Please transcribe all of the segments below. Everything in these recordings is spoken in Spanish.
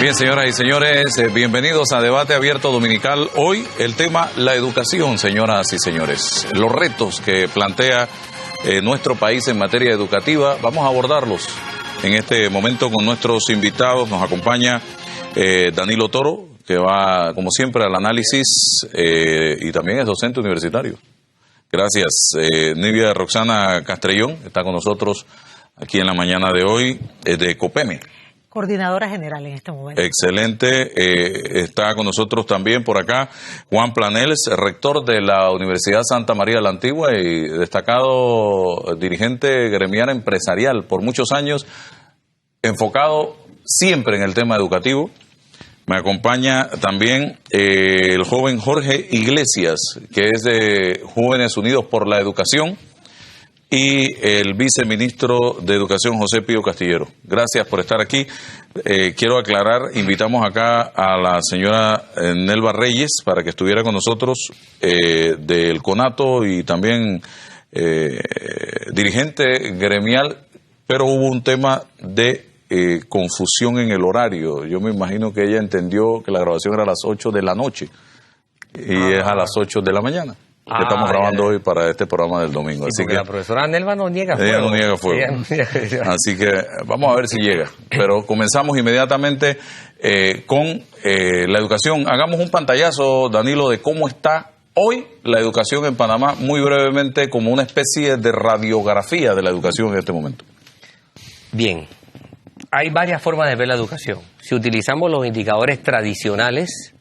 Bien, señoras y señores, bienvenidos a Debate Abierto Dominical. Hoy el tema, la educación, señoras y señores. Los retos que plantea nuestro país en materia educativa, vamos a abordarlos en este momento con nuestros invitados. Nos acompaña Danilo Toro, que va, como siempre, al análisis y también es docente universitario. Gracias. Nivia Roxana Castrellón está con nosotros aquí en la mañana de hoy, de COPEME. Coordinadora general en este momento. Excelente. Está con nosotros también por acá Juan Planels, rector de la Universidad Santa María de la Antigua y destacado dirigente gremial empresarial por muchos años, enfocado siempre en el tema educativo. Me acompaña también el joven Jorge Iglesias, que es de Jóvenes Unidos por la Educación, y el viceministro de Educación, José Pío Castillero. Gracias por estar aquí. Quiero aclarar, invitamos acá a la señora Nelva Reyes para que estuviera con nosotros, del CONATO y también dirigente gremial, pero hubo un tema de confusión en el horario. Yo me imagino que ella entendió que la grabación era a las 8 de la noche y es a las 8 de la mañana. Que estamos grabando hoy para este programa del domingo. Sí, así que la profesora Nelva no niega fuego. Ella no niega fuego. Así que vamos a ver si llega. Pero comenzamos inmediatamente con la educación. Hagamos un pantallazo, Danilo, de cómo está hoy la educación en Panamá, muy brevemente, como una especie de radiografía de la educación en este momento. Bien, hay varias formas de ver la educación. Si utilizamos los indicadores tradicionales,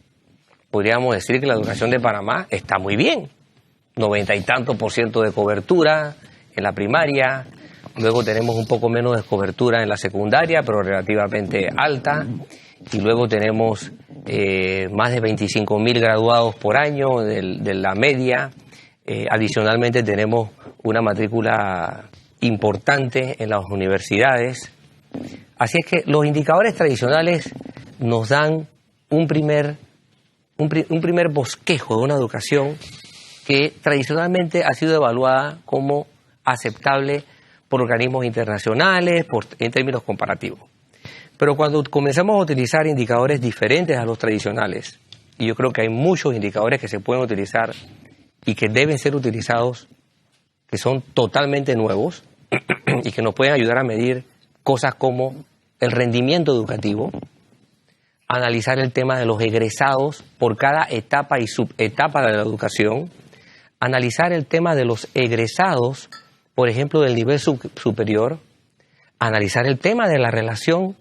podríamos decir que la educación de Panamá está muy bien. 90 y tantos % de cobertura en la primaria, luego tenemos un poco menos de cobertura en la secundaria, pero relativamente alta, y luego tenemos más de 25.000 graduados por año de la media. Adicionalmente tenemos una matrícula importante en las universidades. Así es que los indicadores tradicionales nos dan un primer bosquejo de una educación que tradicionalmente ha sido evaluada como aceptable por organismos internacionales, en términos comparativos. Pero cuando comenzamos a utilizar indicadores diferentes a los tradicionales, y yo creo que hay muchos indicadores que se pueden utilizar y que deben ser utilizados, que son totalmente nuevos y que nos pueden ayudar a medir cosas como el rendimiento educativo, analizar el tema de los egresados por cada etapa y subetapa de la educación, analizar el tema de los egresados, por ejemplo, del nivel superior, analizar el tema de la relación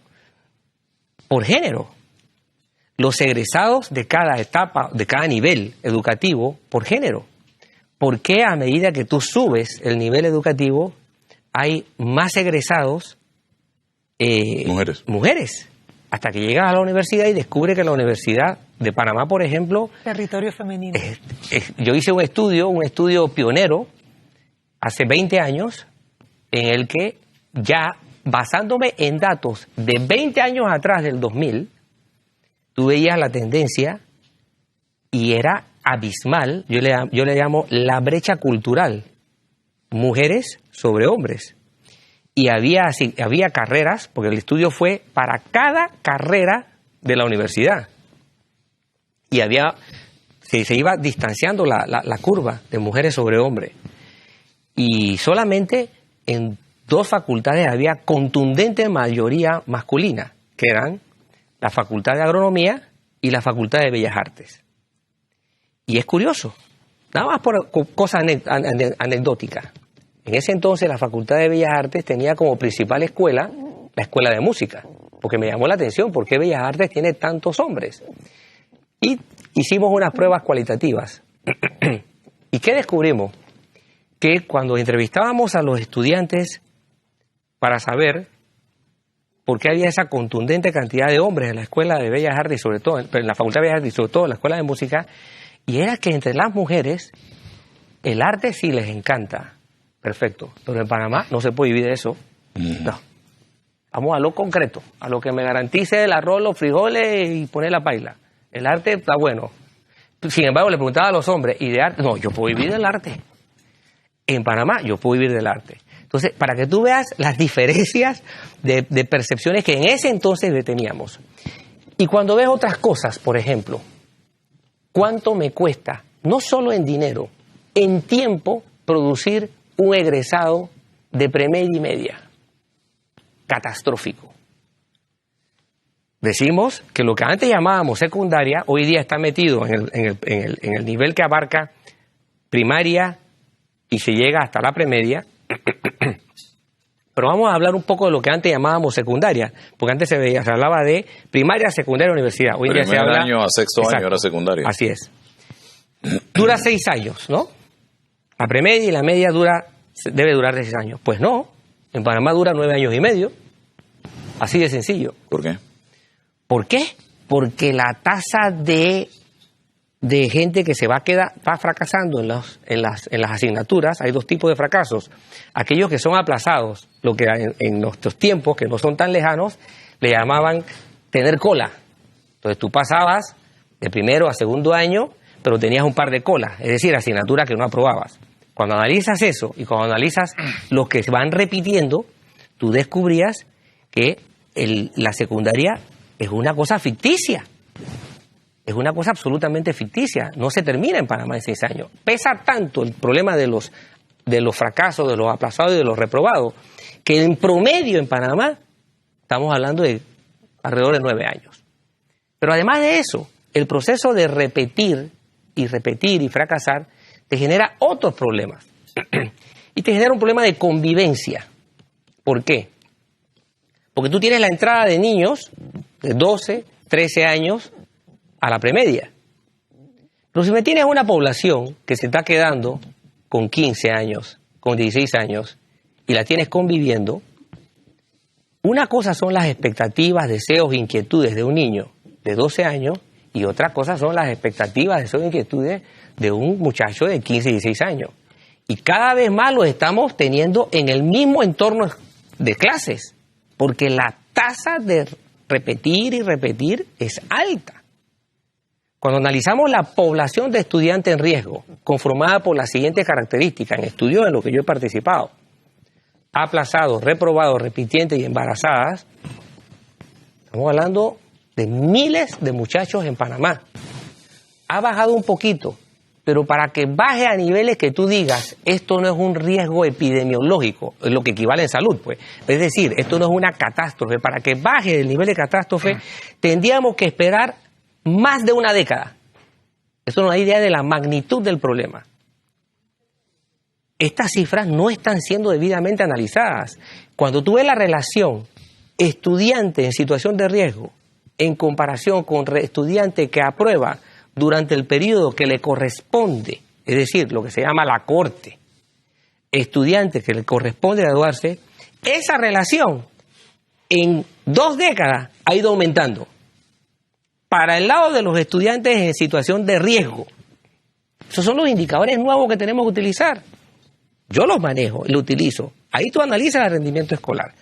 por género, los egresados de cada etapa, de cada nivel educativo por género. ¿Por qué a medida que tú subes el nivel educativo hay más egresados mujeres? Hasta que llegas a la universidad y descubre que la Universidad de Panamá, por ejemplo... Territorio femenino. Yo hice un estudio pionero, hace 20 años, en el que ya, basándome en datos de 20 años atrás del 2000, tú veías la tendencia y era abismal. Yo le llamo la brecha cultural. Mujeres sobre hombres. Y había carreras, porque el estudio fue para cada carrera de la universidad. Y se iba distanciando la curva de mujeres sobre hombres. Y solamente en 2 facultades había contundente mayoría masculina, que eran la Facultad de Agronomía y la Facultad de Bellas Artes. Y es curioso, nada más por cosas anecdóticas. En ese entonces la Facultad de Bellas Artes tenía como principal escuela la Escuela de Música, porque me llamó la atención por qué Bellas Artes tiene tantos hombres. Y hicimos unas pruebas cualitativas. ¿Y qué descubrimos? Que cuando entrevistábamos a los estudiantes para saber por qué había esa contundente cantidad de hombres en la Escuela de Bellas Artes, y sobre todo en la Facultad de Bellas Artes y sobre todo en la Escuela de Música, y era que entre las mujeres el arte sí les encanta. Perfecto, pero en Panamá no se puede vivir de eso. No. Vamos a lo concreto, a lo que me garantice el arroz, los frijoles y poner la paila. El arte está bueno. Sin embargo, le preguntaba a los hombres, ¿y de arte? No, yo puedo vivir del arte. En Panamá yo puedo vivir del arte. Entonces, para que tú veas las diferencias de percepciones que en ese entonces teníamos. Y cuando ves otras cosas, por ejemplo, ¿cuánto me cuesta, no solo en dinero, en tiempo, producir un egresado de premedia y media? Catastrófico. Decimos que lo que antes llamábamos secundaria, hoy día está metido en el nivel que abarca primaria y se llega hasta la premedia. Pero vamos a hablar un poco de lo que antes llamábamos secundaria, porque antes se hablaba de primaria, secundaria, universidad. Hoy en día se habla... año a sexto Exacto, año era secundaria. Así es. Dura 6 años, ¿no? La premedia y la media debe durar 6 años. Pues no, en Panamá dura 9 años y medio. Así de sencillo. ¿Por qué? ¿Por qué? Porque la tasa de gente que se va fracasando en las asignaturas, hay 2 tipos de fracasos. Aquellos que son aplazados, lo que en nuestros tiempos, que no son tan lejanos, le llamaban tener cola. Entonces tú pasabas de primero a segundo año, pero tenías un par de colas, es decir, asignaturas que no aprobabas. Cuando analizas eso y cuando analizas los que se van repitiendo, tú descubrías que la secundaria es una cosa ficticia. Es una cosa absolutamente ficticia. No se termina en Panamá en 6 años. Pesa tanto el problema de los fracasos, de los aplazados y de los reprobados, que en promedio en Panamá estamos hablando de alrededor de 9 años. Pero además de eso, el proceso de repetir y fracasar te genera otros problemas. Y te genera un problema de convivencia. ¿Por qué? Porque tú tienes la entrada de niños de 12, 13 años a la premedia. Pero si me tienes una población que se está quedando con 15 años, con 16 años, y la tienes conviviendo, una cosa son las expectativas, deseos e inquietudes de un niño de 12 años, y otra cosa son las expectativas, deseos e inquietudes de un muchacho de 15 y 16 años. Y cada vez más los estamos teniendo en el mismo entorno de clases, porque la tasa de repetir y repetir es alta. Cuando analizamos la población de estudiantes en riesgo, conformada por las siguientes características, en estudios en los que yo he participado: aplazados, reprobados, repitientes y embarazadas, estamos hablando de miles de muchachos en Panamá. Ha bajado un poquito, pero para que baje a niveles que tú digas, esto no es un riesgo epidemiológico, es lo que equivale en salud, pues. Es decir, esto no es una catástrofe. Para que baje el nivel de catástrofe, tendríamos que esperar más de una década. Eso nos da idea de la magnitud del problema. Estas cifras no están siendo debidamente analizadas. Cuando tú ves la relación estudiante en situación de riesgo en comparación con estudiante que aprueba durante el periodo que le corresponde, es decir, lo que se llama la corte, estudiante que le corresponde graduarse, esa relación en 2 décadas ha ido aumentando. Para el lado de los estudiantes en situación de riesgo, esos son los indicadores nuevos que tenemos que utilizar. Yo los manejo y los utilizo. Ahí tú analizas el rendimiento escolar.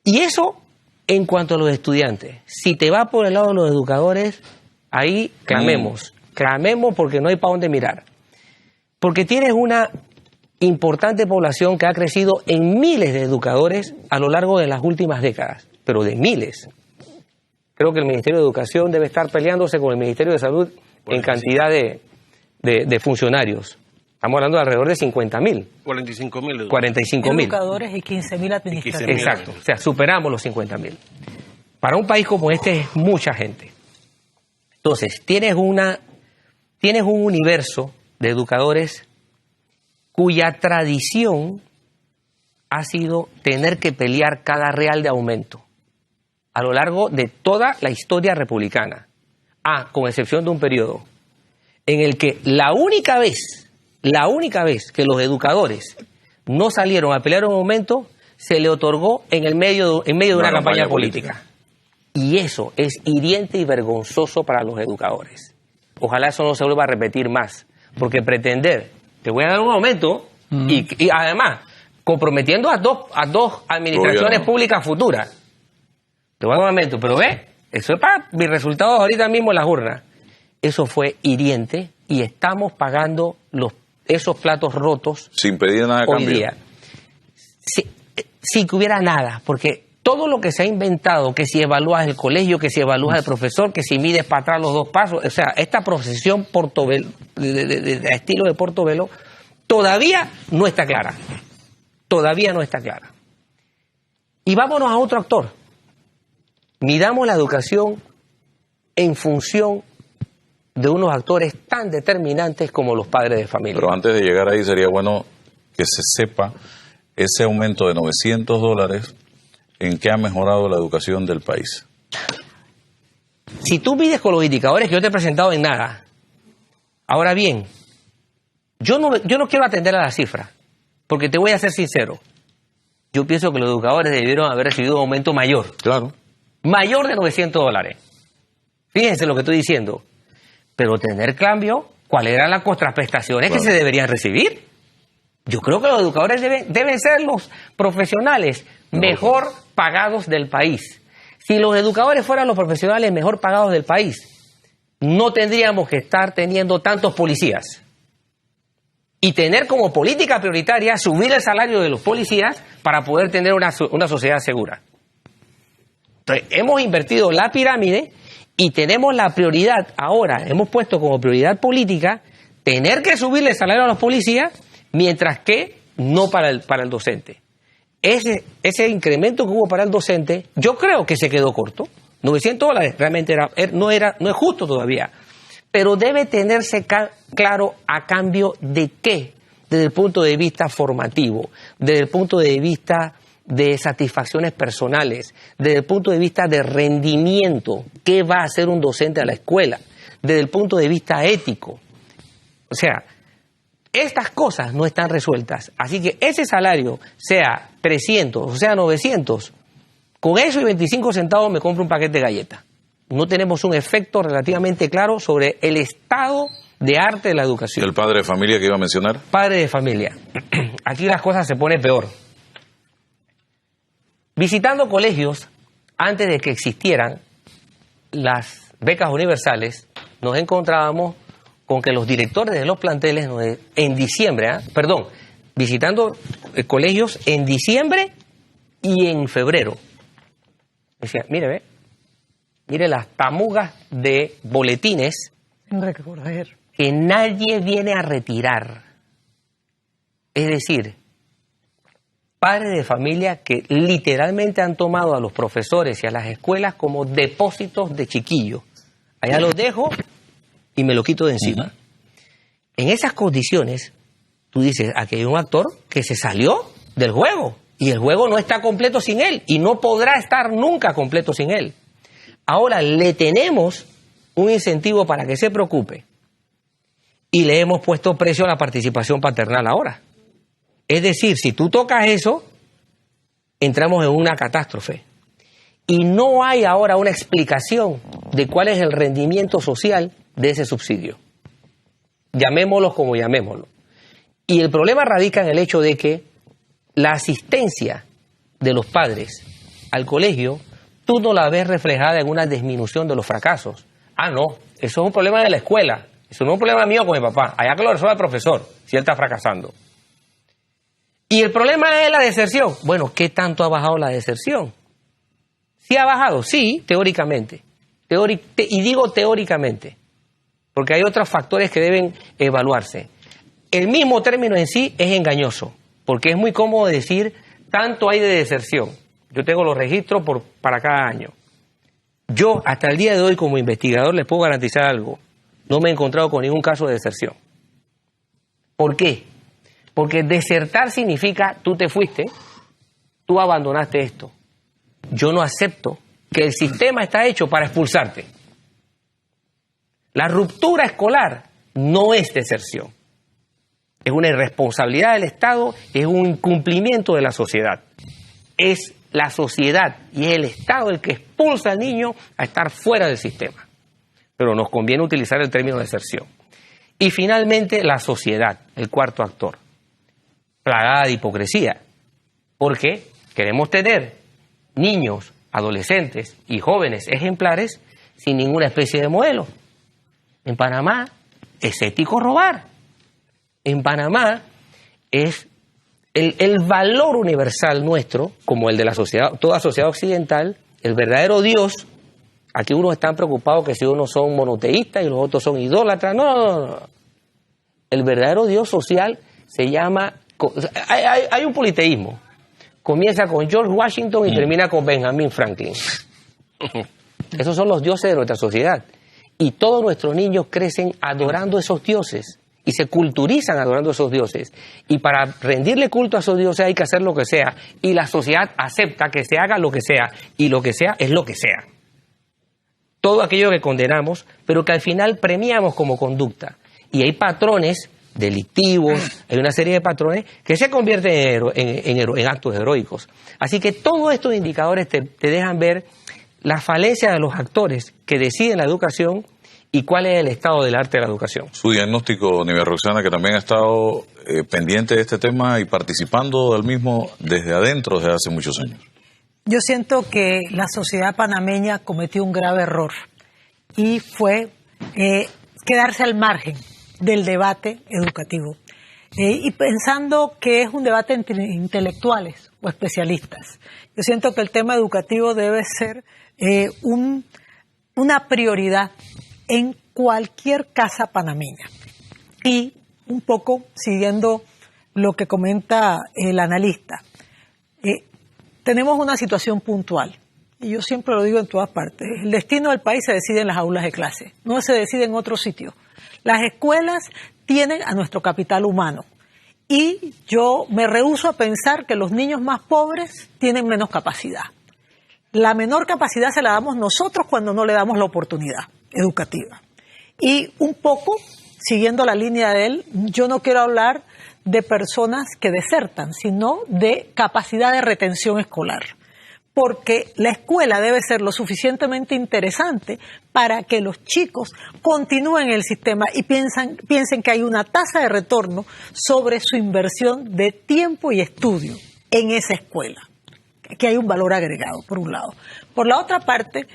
Y eso en cuanto a los estudiantes. Si te va por el lado de los educadores, ahí clamemos porque no hay para dónde mirar. Porque tienes una importante población que ha crecido en miles de educadores a lo largo de las últimas décadas, pero de miles. Creo que el Ministerio de Educación debe estar peleándose con el Ministerio de Salud en cantidad de funcionarios. Estamos hablando de alrededor de 50.000. 45.000. 45.000. Educadores y 15.000 administrativos. Exacto, o sea, superamos los 50.000. Para un país como este es mucha gente. Entonces, tienes un universo de educadores cuya tradición ha sido tener que pelear cada real de aumento a lo largo de toda la historia republicana, con excepción de un periodo en el que la única vez que los educadores no salieron a pelear un aumento, se le otorgó en medio de una campaña política. Y eso es hiriente y vergonzoso para los educadores. Ojalá eso no se vuelva a repetir más, porque pretender, te voy a dar un aumento, y además comprometiendo a dos administraciones públicas futuras, te voy a dar un aumento, pero eso es para mis resultados ahorita mismo en las urnas. Eso fue hiriente y estamos pagando esos platos rotos sin pedir nada a hoy cambio. día. Sin que hubiera nada, porque todo lo que se ha inventado, que si evalúas el colegio, que si evalúas el profesor, que si mides para atrás los 2 pasos, o sea, esta profesión Portobelo, de estilo de Portobelo, todavía no está clara. Todavía no está clara. Y vámonos a otro actor. Midamos la educación en función de unos actores tan determinantes como los padres de familia. Pero antes de llegar ahí sería bueno que se sepa ese aumento de $900, ¿en qué ha mejorado la educación del país? Si tú mides con los indicadores que yo te he presentado en nada, ahora bien, yo no quiero atender a la cifra, porque te voy a ser sincero. Yo pienso que los educadores debieron haber recibido un aumento mayor. Claro. Mayor de $900. Fíjense lo que estoy diciendo. Pero tener cambio, ¿cuáles eran las contraprestaciones que se deberían recibir? Yo creo que los educadores deben ser los profesionales mejor pagados del país. Si los educadores fueran los profesionales mejor pagados del país, no tendríamos que estar teniendo tantos policías. Y tener como política prioritaria subir el salario de los policías para poder tener una sociedad segura. Entonces, hemos invertido la pirámide y tenemos la prioridad ahora, hemos puesto como prioridad política tener que subirle el salario a los policías, mientras que no para el docente. Ese incremento que hubo para el docente, yo creo que se quedó corto. $900 realmente no es justo todavía. Pero debe tenerse claro a cambio de qué, desde el punto de vista formativo, desde el punto de vista de satisfacciones personales, desde el punto de vista de rendimiento, qué va a hacer un docente a la escuela, desde el punto de vista ético. O sea, estas cosas no están resueltas. Así que ese salario, sea 300 o sea 900, con eso y 25 centavos me compro un paquete de galletas. No tenemos un efecto relativamente claro sobre el estado de arte de la educación. ¿El padre de familia que iba a mencionar? Padre de familia. Aquí las cosas se ponen peor. Visitando colegios, antes de que existieran las becas universales, nos encontrábamos con que los directores de los planteles en diciembre, visitando colegios en diciembre y en febrero, decía, mire las tamugas de boletines que nadie viene a retirar. Es decir, padres de familia que literalmente han tomado a los profesores y a las escuelas como depósitos de chiquillos. Allá los dejo y me lo quito de encima. En esas condiciones, tú dices, aquí hay un actor que se salió del juego y el juego no está completo sin él y no podrá estar nunca completo sin él. Ahora le tenemos un incentivo para que se preocupe y le hemos puesto precio a la participación paternal ahora. Es decir, si tú tocas eso, entramos en una catástrofe. Y no hay ahora una explicación de cuál es el rendimiento social de ese subsidio. Llamémoslo como llamémoslo. Y el problema radica en el hecho de que la asistencia de los padres al colegio, tú no la ves reflejada en una disminución de los fracasos. Ah, no, eso es un problema de la escuela. Eso no es un problema mío con mi papá. Allá que lo resuelva el profesor, si él está fracasando. Y el problema es la deserción. Bueno, ¿qué tanto ha bajado la deserción? ¿Sí ha bajado? Sí, teóricamente. Y digo teóricamente, porque hay otros factores que deben evaluarse. El mismo término en sí es engañoso, porque es muy cómodo decir, tanto hay de deserción. Yo tengo los registros para cada año. Yo, hasta el día de hoy, como investigador, les puedo garantizar algo. No me he encontrado con ningún caso de deserción. ¿Por qué? Porque desertar significa, tú te fuiste, tú abandonaste esto. Yo no acepto que el sistema está hecho para expulsarte. La ruptura escolar no es deserción. Es una irresponsabilidad del Estado, es un incumplimiento de la sociedad. Es la sociedad y es el Estado el que expulsa al niño a estar fuera del sistema. Pero nos conviene utilizar el término deserción. Y finalmente la sociedad, el cuarto actor, plagada de hipocresía, porque queremos tener niños, adolescentes y jóvenes ejemplares sin ninguna especie de modelo. En Panamá es ético robar. En Panamá es el valor universal nuestro, como el de la sociedad, toda sociedad occidental, el verdadero Dios. Aquí unos están preocupados que si unos son monoteístas y los otros son idólatras. No. El verdadero Dios social se llama... Hay un politeísmo. Comienza con George Washington y termina con Benjamin Franklin. Esos son los dioses de nuestra sociedad. Y todos nuestros niños crecen adorando esos dioses. Y se culturizan adorando esos dioses. Y para rendirle culto a esos dioses hay que hacer lo que sea. Y la sociedad acepta que se haga lo que sea. Y lo que sea es lo que sea. Todo aquello que condenamos, pero que al final premiamos como conducta. Y hay patrones delictivos, hay una serie de patrones que se convierten en actos heroicos. Así que todos estos indicadores te dejan ver la falencia de los actores que deciden la educación y cuál es el estado del arte de la educación. Su diagnóstico, Nive Roxana, que también ha estado pendiente de este tema y participando del mismo desde adentro desde hace muchos años. Yo siento que la sociedad panameña cometió un grave error y fue quedarse al margen del debate educativo y pensando que es un debate entre intelectuales o especialistas. Yo siento que el tema educativo debe ser una prioridad en cualquier casa panameña. Y un poco siguiendo lo que comenta el analista, tenemos una situación puntual, y yo siempre lo digo en todas partes. El destino del país se decide en las aulas de clase, no se decide en otro sitio. Las escuelas tienen a nuestro capital humano, y yo me rehúso a pensar que los niños más pobres tienen menos capacidad. La menor capacidad se la damos nosotros cuando no le damos la oportunidad educativa. Y un poco, siguiendo la línea de él, yo no quiero hablar de personas que desertan, sino de capacidad de retención escolar. Porque la escuela debe ser lo suficientemente interesante para que los chicos continúen en el sistema y piensen que hay una tasa de retorno sobre su inversión de tiempo y estudio en esa escuela, que hay un valor agregado, por un lado. Por la otra parte,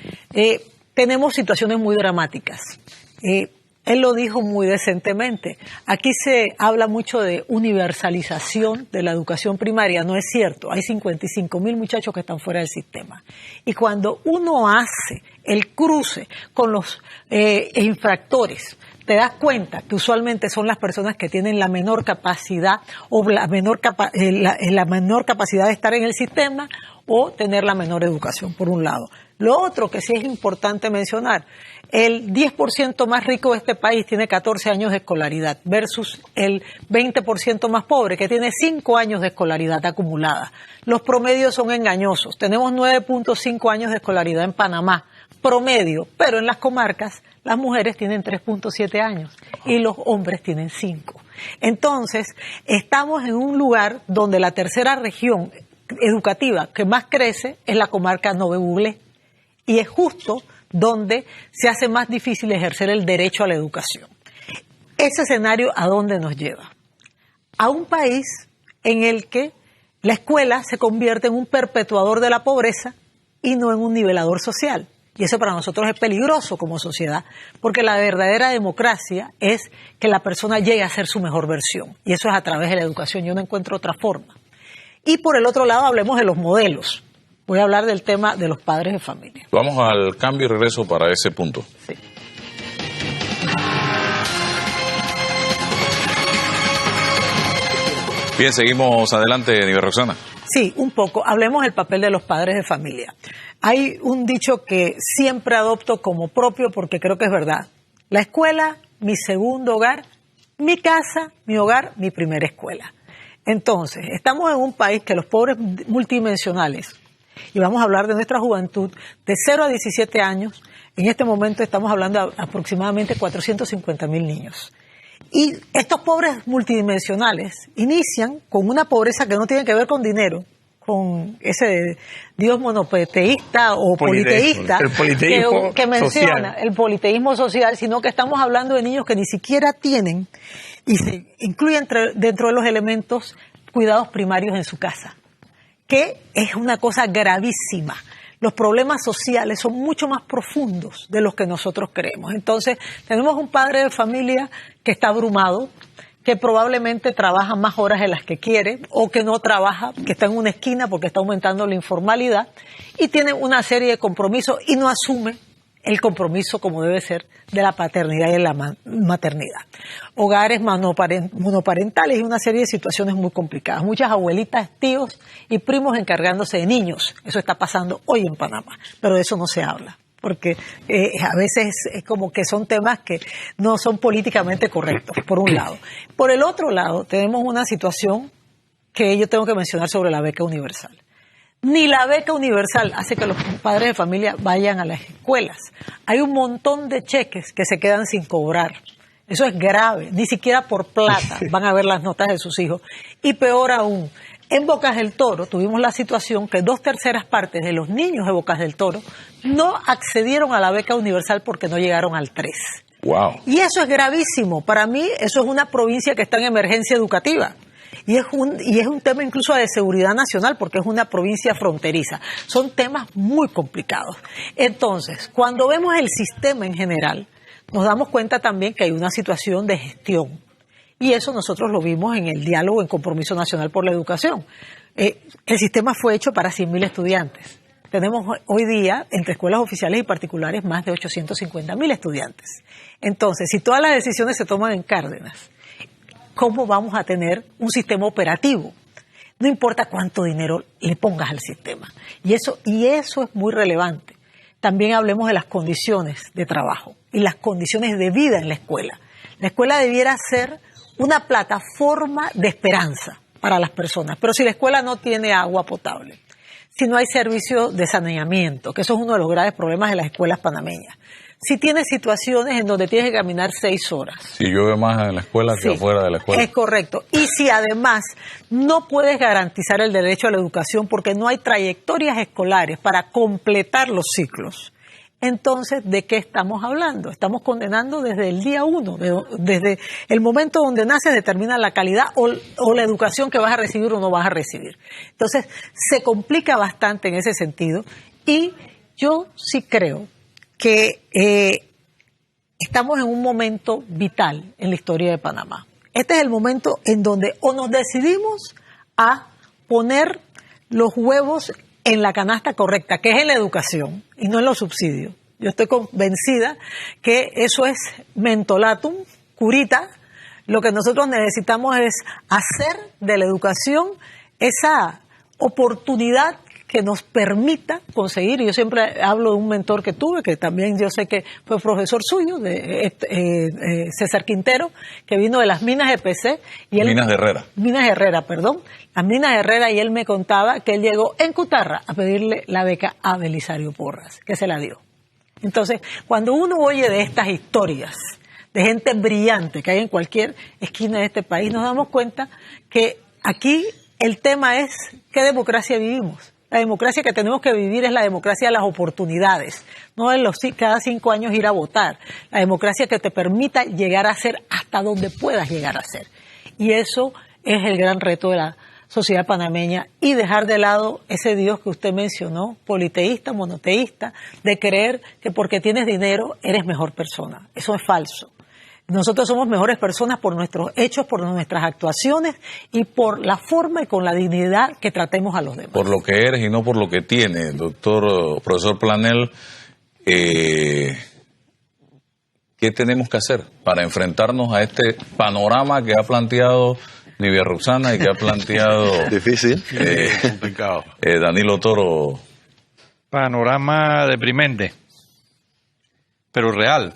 tenemos situaciones muy dramáticas. Él lo dijo muy decentemente. Aquí se habla mucho de universalización de la educación primaria. No es cierto. Hay 55.000 muchachos que están fuera del sistema. Y cuando uno hace el cruce con los infractores, te das cuenta que usualmente son las personas que tienen la menor capacidad o la menor capacidad de estar en el sistema o tener la menor educación, por un lado. Lo otro que sí es importante mencionar, el 10% más rico de este país tiene 14 años de escolaridad versus el 20% más pobre que tiene 5 años de escolaridad acumulada. Los promedios son engañosos. Tenemos 9.5 años de escolaridad en Panamá, promedio, pero en las comarcas las mujeres tienen 3.7 años y los hombres tienen 5. Entonces, estamos en un lugar donde la tercera región educativa que más crece es la comarca Nove Buglé. Y es justo donde se hace más difícil ejercer el derecho a la educación. Ese escenario, ¿a dónde nos lleva? A un país en el que la escuela se convierte en un perpetuador de la pobreza y no en un nivelador social. Y eso para nosotros es peligroso como sociedad, porque la verdadera democracia es que la persona llegue a ser su mejor versión. Y eso es a través de la educación. Yo no encuentro otra forma. Y por el otro lado, hablemos de los modelos. Voy a hablar del tema de los padres de familia. Vamos al cambio y regreso para ese punto. Sí. Bien, seguimos adelante, Nive Roxana. Sí, un poco. Hablemos del papel de los padres de familia. Hay un dicho que siempre adopto como propio porque creo que es verdad. La escuela, mi segundo hogar, mi casa, mi hogar, mi primera escuela. Entonces, estamos en un país que los pobres multidimensionales, y vamos a hablar de nuestra juventud, de 0 a 17 años, en este momento estamos hablando de aproximadamente 450.000 niños. Y estos pobres multidimensionales inician con una pobreza que no tiene que ver con dinero, con ese Dios monoteísta o politeísta que menciona, el politeísmo social, sino que estamos hablando de niños que ni siquiera tienen y se incluyen dentro de los elementos cuidados primarios en su casa, que es una cosa gravísima. Los problemas sociales son mucho más profundos de los que nosotros creemos. Entonces, tenemos un padre de familia que está abrumado, que probablemente trabaja más horas de las que quiere o que no trabaja, que está en una esquina porque está aumentando la informalidad y tiene una serie de compromisos y no asume el compromiso como debe ser de la paternidad y de la maternidad. Hogares monoparentales y una serie de situaciones muy complicadas. Muchas abuelitas, tíos y primos encargándose de niños. Eso está pasando hoy en Panamá, pero de eso no se habla, porque a veces es como que son temas que no son políticamente correctos, por un lado. Por el otro lado, tenemos una situación que yo tengo que mencionar sobre la beca universal. Ni la beca universal hace que los padres de familia vayan a las escuelas. Hay un montón de cheques que se quedan sin cobrar. Eso es grave. Ni siquiera por plata van a ver las notas de sus hijos. Y peor aún, en Bocas del Toro tuvimos la situación que 2/3 partes de los niños de Bocas del Toro no accedieron a la beca universal porque no llegaron al 3. Wow. Y eso es gravísimo. Para mí, eso es una provincia que está en emergencia educativa. Y es un tema incluso de seguridad nacional porque es una provincia fronteriza. Son temas muy complicados. Entonces, cuando vemos el sistema en general, nos damos cuenta también que hay una situación de gestión. Y eso nosotros lo vimos en el diálogo en Compromiso Nacional por la Educación. El sistema fue hecho para 100.000 estudiantes. Tenemos hoy día, entre escuelas oficiales y particulares, más de 850.000 estudiantes. Entonces, si todas las decisiones se toman en Cárdenas, ¿cómo vamos a tener un sistema operativo? No importa cuánto dinero le pongas al sistema. Y eso es muy relevante. También hablemos de las condiciones de trabajo y las condiciones de vida en la escuela. La escuela debiera ser una plataforma de esperanza para las personas. Pero si la escuela no tiene agua potable, si no hay servicio de saneamiento, que eso es uno de los graves problemas de las escuelas panameñas, si tienes situaciones en donde tienes que caminar 6 horas. Si llueve más en la escuela que afuera de la escuela. Es correcto. Y si además no puedes garantizar el derecho a la educación porque no hay trayectorias escolares para completar los ciclos, entonces, ¿de qué estamos hablando? Estamos condenando desde el día 1, desde el momento donde naces determina la calidad o la educación que vas a recibir o no vas a recibir. Entonces, se complica bastante en ese sentido y yo sí creo que estamos en un momento vital en la historia de Panamá. Este es el momento en donde o nos decidimos a poner los huevos en la canasta correcta, que es en la educación y no en los subsidios. Yo estoy convencida que eso es mentolatum, curita. Lo que nosotros necesitamos es hacer de la educación esa oportunidad que nos permita conseguir, y yo siempre hablo de un mentor que tuve, que también yo sé que fue profesor suyo, de César Quintero, que vino de las minas de PC. Y él, Minas de Herrera. Minas de Herrera, perdón. Las minas de Herrera, y él me contaba que él llegó en Cutarra a pedirle la beca a Belisario Porras, que se la dio. Entonces, cuando uno oye de estas historias, de gente brillante que hay en cualquier esquina de este país, nos damos cuenta que aquí el tema es ¿qué democracia vivimos? La democracia que tenemos que vivir es la democracia de las oportunidades, no de cada 5 años ir a votar. La democracia que te permita llegar a ser hasta donde puedas llegar a ser. Y eso es el gran reto de la sociedad panameña, y dejar de lado ese Dios que usted mencionó, politeísta, monoteísta, de creer que porque tienes dinero eres mejor persona. Eso es falso. Nosotros somos mejores personas por nuestros hechos, por nuestras actuaciones y por la forma y con la dignidad que tratemos a los demás. Por lo que eres y no por lo que tienes, profesor Planel. ¿Qué tenemos que hacer para enfrentarnos a este panorama que ha planteado Nivia Roxana y que ha planteado difícil, complicado, Danilo Toro? Panorama deprimente, pero real,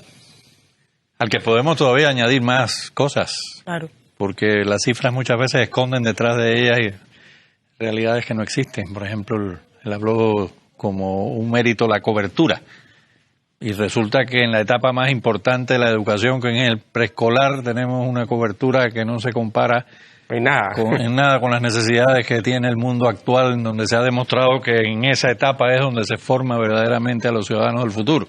al que podemos todavía añadir más cosas. Claro. Porque las cifras muchas veces esconden detrás de ellas y realidades que no existen. Por ejemplo, él habló como un mérito la cobertura. Y resulta que en la etapa más importante de la educación, que en el preescolar, tenemos una cobertura que no se compara en nada con las necesidades que tiene el mundo actual, en donde se ha demostrado que en esa etapa es donde se forma verdaderamente a los ciudadanos del futuro.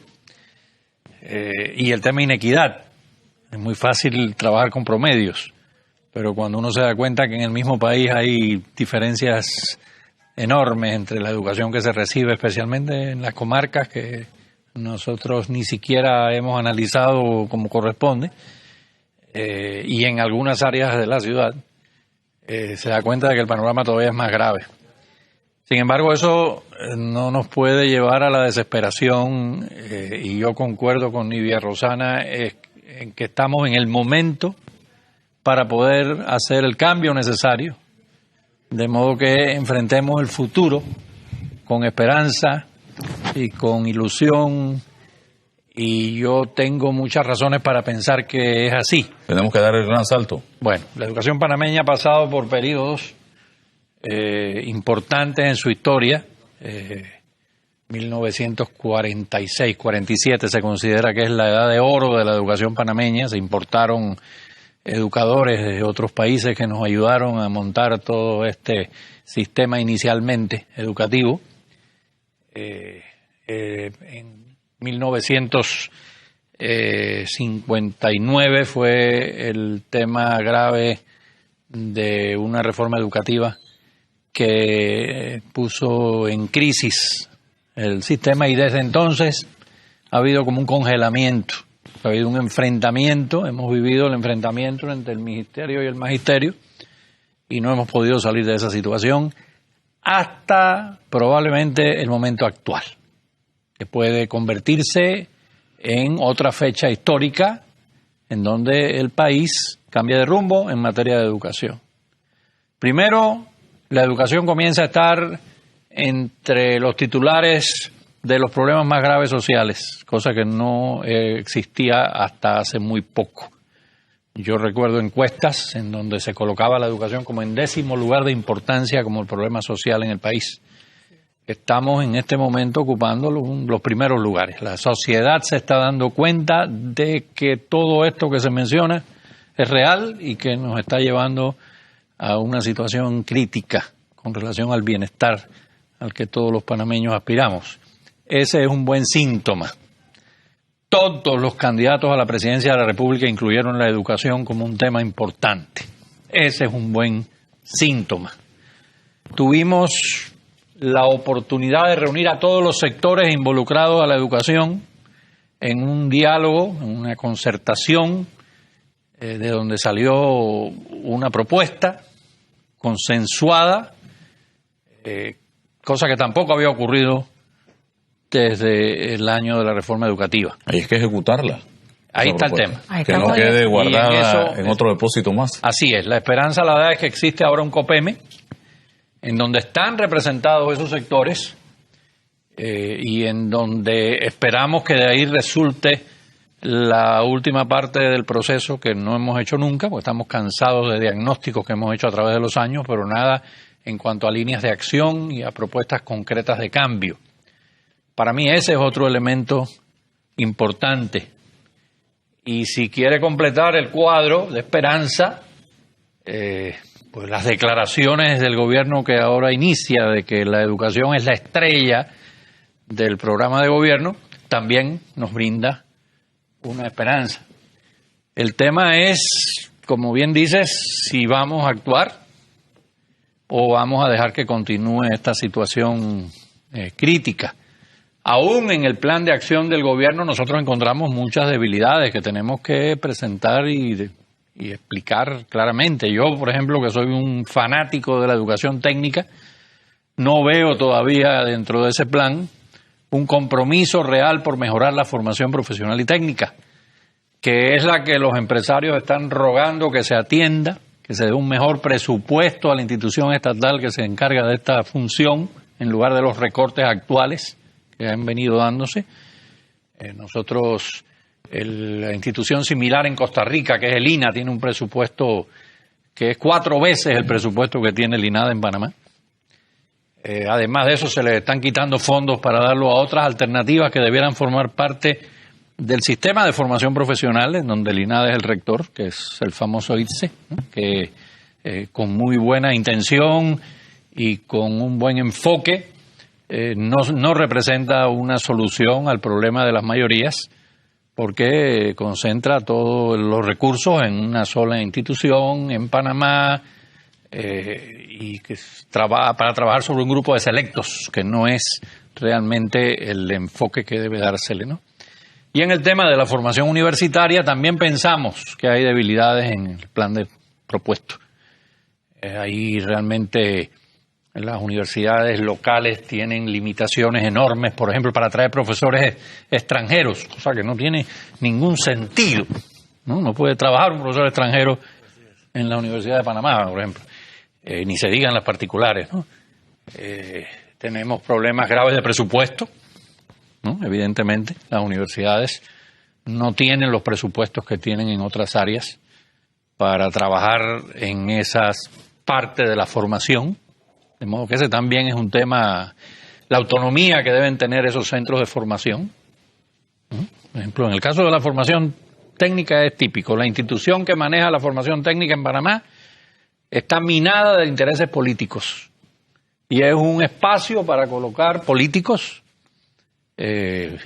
Y el tema inequidad. Es muy fácil trabajar con promedios, pero cuando uno se da cuenta que en el mismo país hay diferencias enormes entre la educación que se recibe, especialmente en las comarcas que nosotros ni siquiera hemos analizado como corresponde, y en algunas áreas de la ciudad, se da cuenta de que el panorama todavía es más grave. Sin embargo, eso no nos puede llevar a la desesperación, y yo concuerdo con Nidia Rosana en que estamos en el momento para poder hacer el cambio necesario, de modo que enfrentemos el futuro con esperanza y con ilusión, y yo tengo muchas razones para pensar que es así. Tenemos que dar el gran salto. Bueno, la educación panameña ha pasado por periodos importantes en su historia. 1946-47 se considera que es la edad de oro de la educación panameña. Se importaron educadores de otros países que nos ayudaron a montar todo este sistema inicialmente educativo. En 1959 fue el tema grave de una reforma educativa que puso en crisis el sistema, y desde entonces ha habido como un congelamiento, ha habido un enfrentamiento, hemos vivido el enfrentamiento entre el ministerio y el magisterio y no hemos podido salir de esa situación hasta probablemente el momento actual, que puede convertirse en otra fecha histórica en donde el país cambia de rumbo en materia de educación. Primero, la educación comienza a estar entre los titulares de los problemas más graves sociales, cosa que no existía hasta hace muy poco. Yo recuerdo encuestas en donde se colocaba la educación como en 10º lugar de importancia como el problema social en el país. Estamos en este momento ocupando los primeros lugares. La sociedad se está dando cuenta de que todo esto que se menciona es real y que nos está llevando a una situación crítica con relación al bienestar al que todos los panameños aspiramos. Ese es un buen síntoma. Todos los candidatos a la presidencia de la República incluyeron la educación como un tema importante. Ese es un buen síntoma. Tuvimos la oportunidad de reunir a todos los sectores involucrados a la educación en un diálogo, en una concertación, de donde salió una propuesta consensuada, cosa que tampoco había ocurrido desde el año de la reforma educativa. Hay que ejecutarla. Ahí está el tema. Que no quede guardada en otro depósito más. Así es. La esperanza la da es que existe ahora un COPEME en donde están representados esos sectores, y en donde esperamos que de ahí resulte la última parte del proceso que no hemos hecho nunca, porque estamos cansados de diagnósticos que hemos hecho a través de los años, pero nada en cuanto a líneas de acción y a propuestas concretas de cambio. Para mí ese es otro elemento importante. Y si quiere completar el cuadro de esperanza, pues las declaraciones del gobierno que ahora inicia de que la educación es la estrella del programa de gobierno, también nos brinda una esperanza. El tema es, como bien dices, si vamos a actuar o vamos a dejar que continúe esta situación crítica. Aún en el plan de acción del gobierno nosotros encontramos muchas debilidades que tenemos que presentar y explicar claramente. Yo, por ejemplo, que soy un fanático de la educación técnica, no veo todavía dentro de ese plan un compromiso real por mejorar la formación profesional y técnica, que es la que los empresarios están rogando que se atienda, que se dé un mejor presupuesto a la institución estatal que se encarga de esta función, en lugar de los recortes actuales que han venido dándose. La institución similar en Costa Rica, que es el INA, tiene un presupuesto que es 4 veces el presupuesto que tiene el INAD en Panamá. Además de eso, se le están quitando fondos para darlo a otras alternativas que debieran formar parte del sistema de formación profesional, en donde el INAD es el rector, que es el famoso ITSE, ¿no? Que con muy buena intención y con un buen enfoque no representa una solución al problema de las mayorías, porque concentra todos los recursos en una sola institución en Panamá, y que para trabajar sobre un grupo de selectos, que no es realmente el enfoque que debe dársele, ¿no? Y en el tema de la formación universitaria también pensamos que hay debilidades en el plan de propuesto. Ahí realmente las universidades locales tienen limitaciones enormes, por ejemplo, para traer profesores extranjeros, cosa que no tiene ningún sentido, ¿no? No puede trabajar un profesor extranjero en la Universidad de Panamá, por ejemplo, ni se digan las particulares, ¿no? Tenemos problemas graves de presupuesto, ¿no? Evidentemente, las universidades no tienen los presupuestos que tienen en otras áreas para trabajar en esas partes de la formación. De modo que ese también es un tema, la autonomía que deben tener esos centros de formación. Por ejemplo, en el caso de la formación técnica es típico. La institución que maneja la formación técnica en Panamá está minada de intereses políticos. Y es un espacio para colocar políticos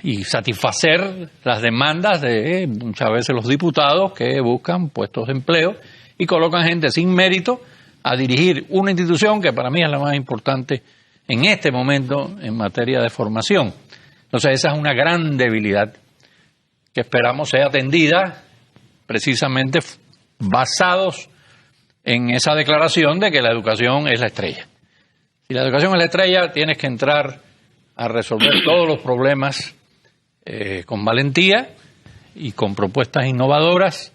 y satisfacer las demandas de muchas veces los diputados que buscan puestos de empleo y colocan gente sin mérito a dirigir una institución que para mí es la más importante en este momento en materia de formación. Entonces esa es una gran debilidad que esperamos sea atendida precisamente basados en esa declaración de que la educación es la estrella. Si la educación es la estrella, tienes que entrar a resolver todos los problemas con valentía y con propuestas innovadoras,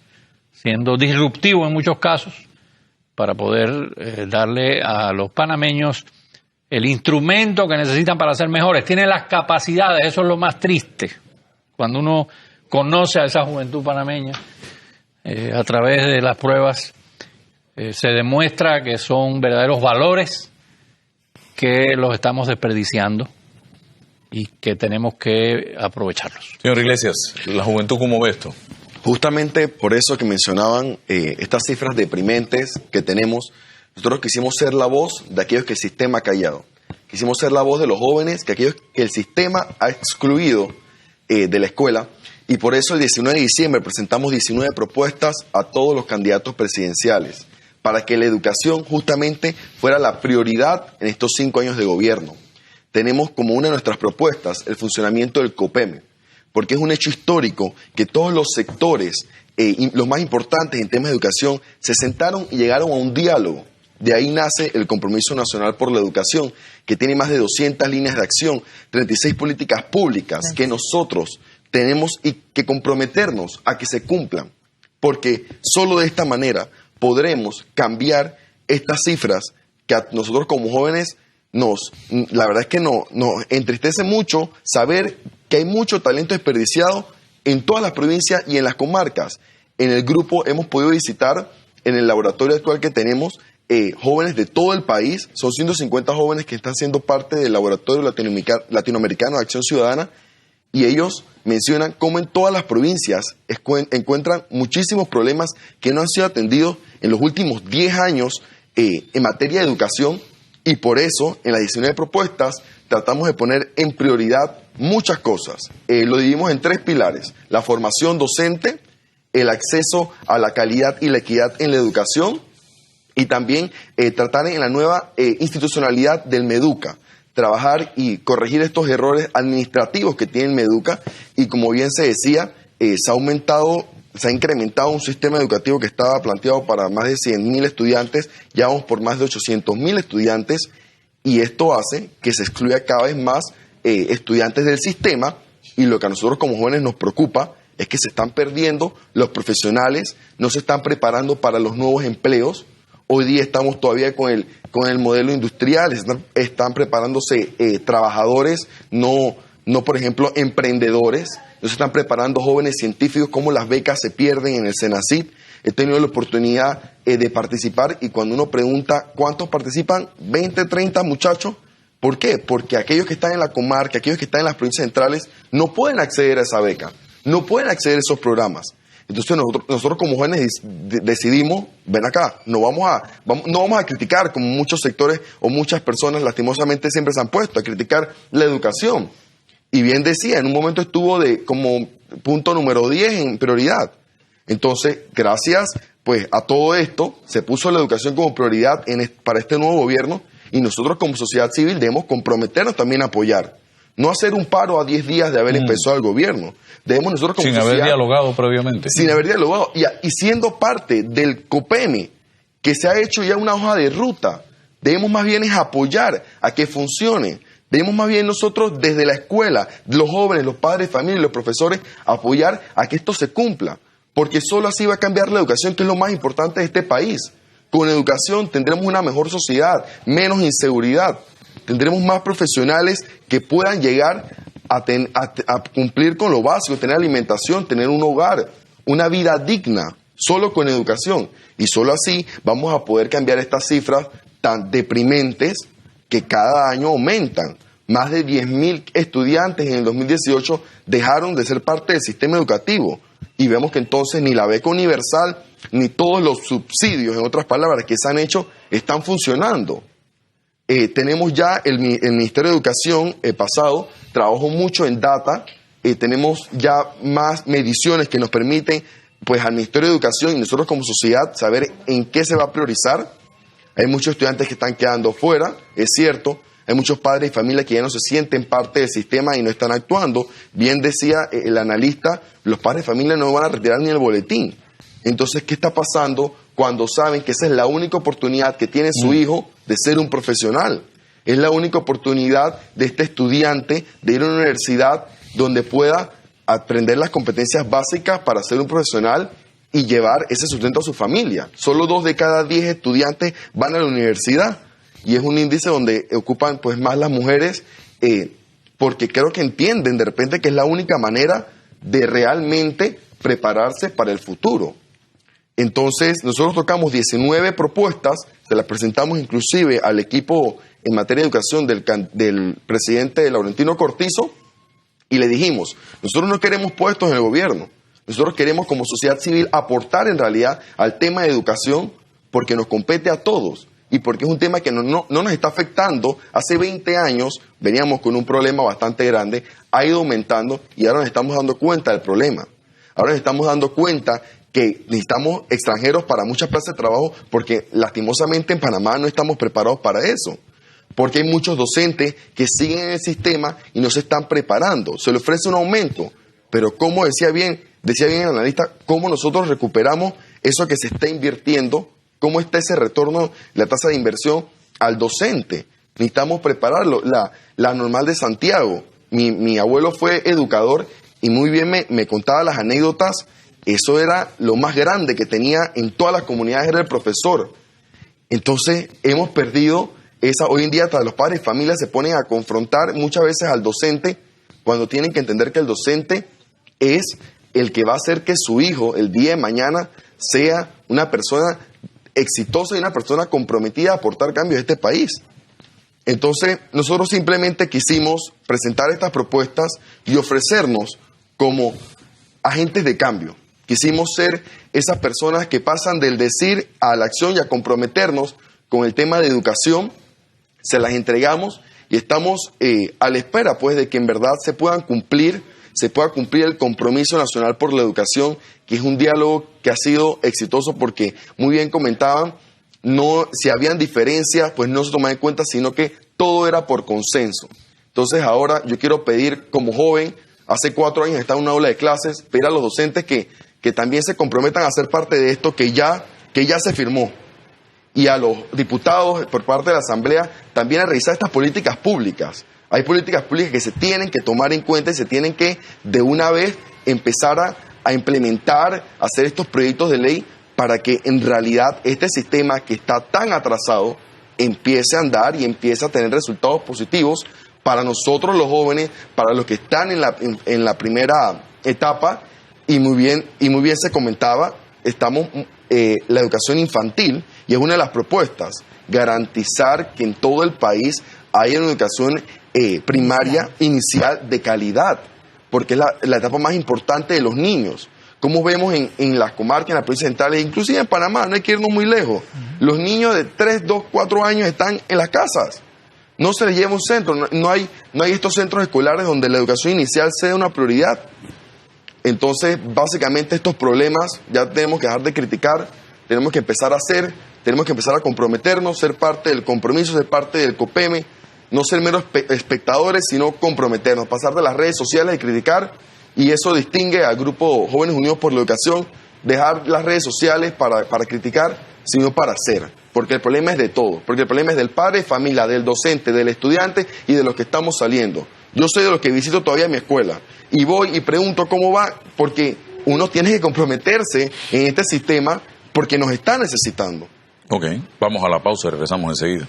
siendo disruptivo en muchos casos, para poder darle a los panameños el instrumento que necesitan para ser mejores. Tienen las capacidades, eso es lo más triste. Cuando uno conoce a esa juventud panameña, a través de las pruebas, se demuestra que son verdaderos valores que los estamos desperdiciando y que tenemos que aprovecharlos. Señor Iglesias, la juventud, ¿cómo ve esto? Justamente por eso que mencionaban estas cifras deprimentes que tenemos, nosotros quisimos ser la voz de aquellos que el sistema ha callado. Quisimos ser la voz de los jóvenes, que aquellos que el sistema ha excluido de la escuela. Y por eso el 19 de diciembre presentamos 19 propuestas a todos los candidatos presidenciales, para que la educación justamente fuera la prioridad en estos 5 años de gobierno. Tenemos como una de nuestras propuestas el funcionamiento del COPEME, porque es un hecho histórico que todos los sectores, los más importantes en temas de educación, se sentaron y llegaron a un diálogo. De ahí nace el Compromiso Nacional por la Educación, que tiene más de 200 líneas de acción, 36 políticas públicas que nosotros tenemos y que comprometernos a que se cumplan, porque solo de esta manera podremos cambiar estas cifras que a nosotros como jóvenes la verdad es que nos entristece mucho saber que hay mucho talento desperdiciado en todas las provincias y en las comarcas. En el grupo hemos podido visitar, en el laboratorio actual que tenemos, jóvenes de todo el país. Son 150 jóvenes que están siendo parte del Laboratorio Latinoamericano de Acción Ciudadana, y ellos mencionan cómo en todas las provincias encuentran muchísimos problemas que no han sido atendidos en los últimos 10 años en materia de educación. Y por eso, en las 19 propuestas, tratamos de poner en prioridad muchas cosas. Lo dividimos en 3 pilares: la formación docente, el acceso a la calidad y la equidad en la educación, y también tratar en la nueva institucionalidad del MEDUCA, trabajar y corregir estos errores administrativos que tiene el MEDUCA. Y como bien se decía, se ha incrementado un sistema educativo que estaba planteado para más de 100.000 estudiantes, ya vamos por más de 800.000 estudiantes, y esto hace que se excluya cada vez más estudiantes del sistema. Y lo que a nosotros como jóvenes nos preocupa es que se están perdiendo los profesionales, no se están preparando para los nuevos empleos. Hoy día estamos todavía con el modelo industrial, están preparándose trabajadores, no por ejemplo emprendedores. No se están preparando jóvenes científicos, como las becas se pierden en el CENACYT. He tenido la oportunidad de participar, y cuando uno pregunta cuántos participan, 20, 30 muchachos. ¿Por qué? Porque aquellos que están en la comarca, aquellos que están en las provincias centrales, no pueden acceder a esa beca, no pueden acceder a esos programas. Entonces nosotros como jóvenes decidimos, ven acá, no vamos a criticar, como muchos sectores o muchas personas lastimosamente siempre se han puesto a criticar la educación. Y bien decía, en un momento estuvo como punto número 10 en prioridad. Entonces, gracias pues a todo esto, se puso la educación como prioridad para este nuevo gobierno, y nosotros como sociedad civil debemos comprometernos también a apoyar. No hacer un paro a 10 días de haber empezado el gobierno. Debemos nosotros como Sin sociedad, haber dialogado previamente. sin haber dialogado y siendo parte del COPEME, que se ha hecho ya una hoja de ruta. Debemos más bien es apoyar a que funcione. Debemos más bien nosotros desde la escuela, los jóvenes, los padres de familia y los profesores, apoyar a que esto se cumpla. Porque solo así va a cambiar la educación, que es lo más importante de este país. Con educación tendremos una mejor sociedad, menos inseguridad. Tendremos más profesionales que puedan llegar a cumplir con lo básico, tener alimentación, tener un hogar, una vida digna, solo con educación. Y solo así vamos a poder cambiar estas cifras tan deprimentes que cada año aumentan. Más de 10.000 estudiantes en el 2018 dejaron de ser parte del sistema educativo. Y vemos que entonces ni la beca universal, ni todos los subsidios, en otras palabras, que se han hecho, están funcionando. Tenemos ya el Ministerio de Educación pasado, trabajó mucho en data, tenemos ya más mediciones que nos permiten, pues, al Ministerio de Educación y nosotros como sociedad saber en qué se va a priorizar. Hay muchos estudiantes que están quedando fuera, es cierto. Hay muchos padres y familias que ya no se sienten parte del sistema y no están actuando. Bien decía el analista, los padres de familia no van a retirar ni el boletín. Entonces, ¿qué está pasando cuando saben que esa es la única oportunidad que tiene su hijo de ser un profesional? Es la única oportunidad de este estudiante de ir a una universidad donde pueda aprender las competencias básicas para ser un profesional y llevar ese sustento a su familia. Solo 2 de cada 10 estudiantes van a la universidad. Y es un índice donde ocupan pues más las mujeres, porque creo que entienden de repente que es la única manera de realmente prepararse para el futuro. Entonces, nosotros tocamos 19 propuestas, se las presentamos inclusive al equipo en materia de educación del presidente Laurentino Cortizo, y le dijimos, nosotros no queremos puestos en el gobierno, nosotros queremos como sociedad civil aportar en realidad al tema de educación porque nos compete a todos. Y porque es un tema que no nos está afectando. Hace 20 años veníamos con un problema bastante grande, ha ido aumentando y ahora nos estamos dando cuenta del problema. Ahora nos estamos dando cuenta que necesitamos extranjeros para muchas plazas de trabajo porque lastimosamente en Panamá no estamos preparados para eso. Porque hay muchos docentes que siguen en el sistema y no se están preparando. Se le ofrece un aumento, pero como decía bien el analista, ¿cómo nosotros recuperamos eso que se está invirtiendo? ¿Cómo está ese retorno, la tasa de inversión al docente? Necesitamos prepararlo. La Normal de Santiago, mi abuelo fue educador y muy bien me contaba las anécdotas. Eso era lo más grande que tenía en todas las comunidades, era el profesor. Entonces hemos perdido esa. Hoy en día hasta los padres y familias se ponen a confrontar muchas veces al docente cuando tienen que entender que el docente es el que va a hacer que su hijo el día de mañana sea una persona exitosa y una persona comprometida a aportar cambios a este país. Entonces, nosotros simplemente quisimos presentar estas propuestas y ofrecernos como agentes de cambio. Quisimos ser esas personas que pasan del decir a la acción y a comprometernos con el tema de educación. Se las entregamos y estamos a la espera, pues, de que en verdad se pueda cumplir el compromiso nacional por la educación, que es un diálogo que ha sido exitoso porque, muy bien comentaban, no, si habían diferencias, pues no se tomaban en cuenta, sino que todo era por consenso. Entonces ahora yo quiero pedir como joven, hace 4 años estaba en una aula de clases, pedir a los docentes que también se comprometan a ser parte de esto que ya se firmó. Y a los diputados por parte de la Asamblea también a revisar estas políticas públicas. Hay políticas públicas que se tienen que tomar en cuenta y se tienen que de una vez empezar a implementar, a hacer estos proyectos de ley para que en realidad este sistema que está tan atrasado empiece a andar y empiece a tener resultados positivos para nosotros los jóvenes, para los que están en la primera etapa. Y muy bien se comentaba, estamos la educación infantil, y es una de las propuestas, garantizar que en todo el país haya una educación primaria inicial de calidad, porque es la etapa más importante de los niños. Como vemos en las comarcas, en las provincias centrales, inclusive en Panamá, no hay que irnos muy lejos. Los niños de 3, 2, 4 años están en las casas. No se les lleva un centro, no hay estos centros escolares donde la educación inicial sea una prioridad. Entonces, básicamente estos problemas ya tenemos que dejar de criticar, tenemos que empezar a hacer, tenemos que empezar a comprometernos, ser parte del compromiso, ser parte del COPEME, no ser meros espectadores, sino comprometernos, pasar de las redes sociales y criticar, y eso distingue al grupo Jóvenes Unidos por la Educación, dejar las redes sociales para criticar, sino para hacer, porque el problema es de todo, porque el problema es del padre de familia, del docente, del estudiante y de los que estamos saliendo. Yo soy de los que visito todavía mi escuela y voy y pregunto cómo va, porque uno tiene que comprometerse en este sistema porque nos está necesitando. Ok, vamos a la pausa y regresamos enseguida.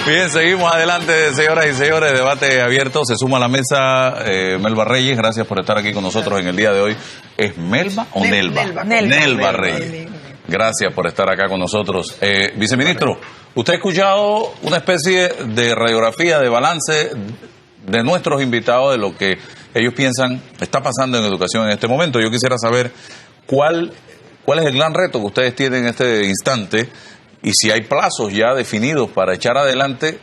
Bien, seguimos adelante, señoras y señores, debate abierto, se suma a la mesa Melba Reyes, gracias por estar aquí con nosotros en el día de hoy. ¿Es Melba o Nelva? Nelva Reyes. Gracias por estar acá con nosotros. Viceministro, ¿usted ha escuchado una especie de radiografía, de balance de nuestros invitados de lo que ellos piensan está pasando en educación en este momento? Yo quisiera saber cuál es el gran reto que ustedes tienen en este instante y si hay plazos ya definidos para echar adelante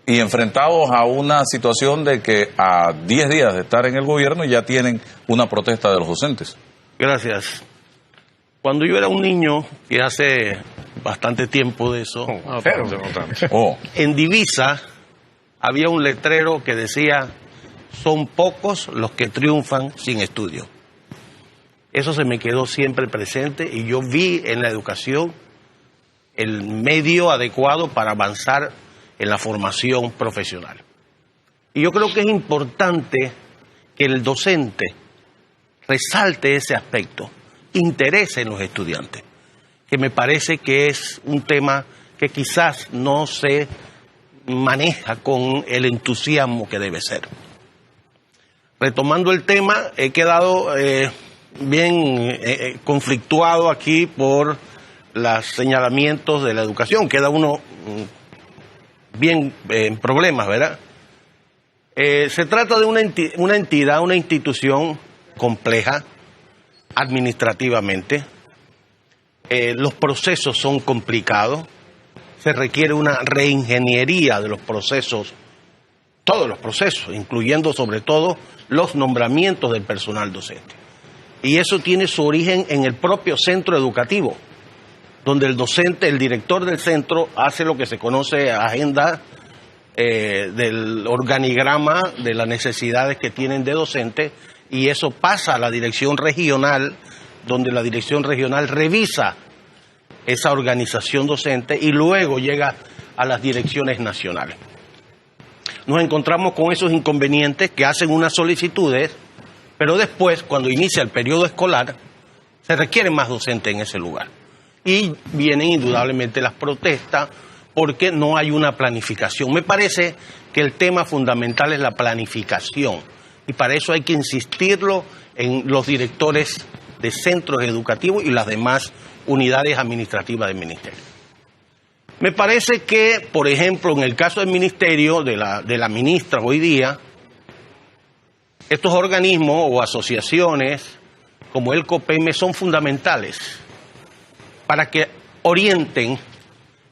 y enfrentados a una situación de que a 10 días de estar en el gobierno ya tienen una protesta de los docentes. Gracias. Cuando yo era un niño, y hace bastante tiempo de eso, en Divisa había un letrero que decía: son pocos los que triunfan sin estudio. Eso se me quedó siempre presente y yo vi en la educación el medio adecuado para avanzar en la formación profesional. Y yo creo que es importante que el docente resalte ese aspecto, interese en los estudiantes, que me parece que es un tema que quizás no se maneja con el entusiasmo que debe ser. Retomando el tema, he quedado bien conflictuado aquí por los señalamientos de la educación. Queda uno bien en problemas, ¿verdad? Se trata de una entidad, una institución compleja administrativamente. Los procesos son complicados. Se requiere una reingeniería de los procesos, todos los procesos, incluyendo sobre todo los nombramientos del personal docente. Y eso tiene su origen en el propio centro educativo, donde el docente, el director del centro, hace lo que se conoce agenda del organigrama de las necesidades que tienen de docente, y eso pasa a la dirección regional, donde la dirección regional revisa esa organización docente y luego llega a las direcciones nacionales. Nos encontramos con esos inconvenientes que hacen unas solicitudes, pero después, cuando inicia el periodo escolar, se requieren más docentes en ese lugar. Y vienen indudablemente las protestas porque no hay una planificación. Me parece que el tema fundamental es la planificación y para eso hay que insistirlo en los directores de centros educativos y las demás unidades administrativas del ministerio. Me parece que, por ejemplo, en el caso del ministerio, de la ministra hoy día, estos organismos o asociaciones como el COPEME son fundamentales para que orienten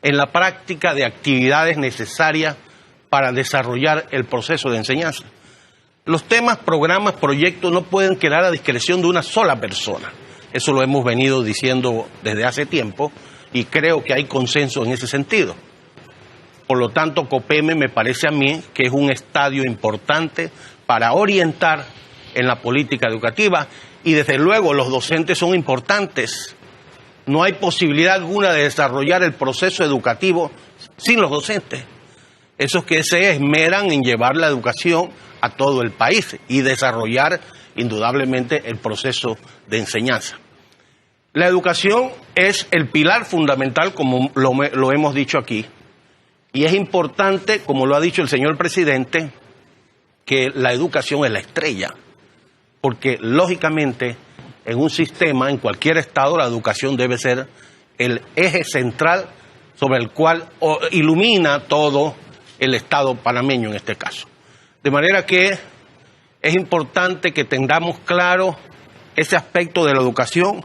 en la práctica de actividades necesarias para desarrollar el proceso de enseñanza. Los temas, programas, proyectos no pueden quedar a discreción de una sola persona. Eso lo hemos venido diciendo desde hace tiempo y creo que hay consenso en ese sentido. Por lo tanto, COPEME me parece a mí que es un estadio importante para orientar en la política educativa y desde luego los docentes son importantes. No hay posibilidad alguna de desarrollar el proceso educativo sin los docentes. Esos que se esmeran en llevar la educación a todo el país y desarrollar indudablemente el proceso de enseñanza. La educación es el pilar fundamental, como lo hemos dicho aquí, y es importante, como lo ha dicho el señor presidente, que la educación es la estrella, porque lógicamente en un sistema, en cualquier estado, la educación debe ser el eje central sobre el cual ilumina todo el estado panameño en este caso. De manera que es importante que tengamos claro ese aspecto de la educación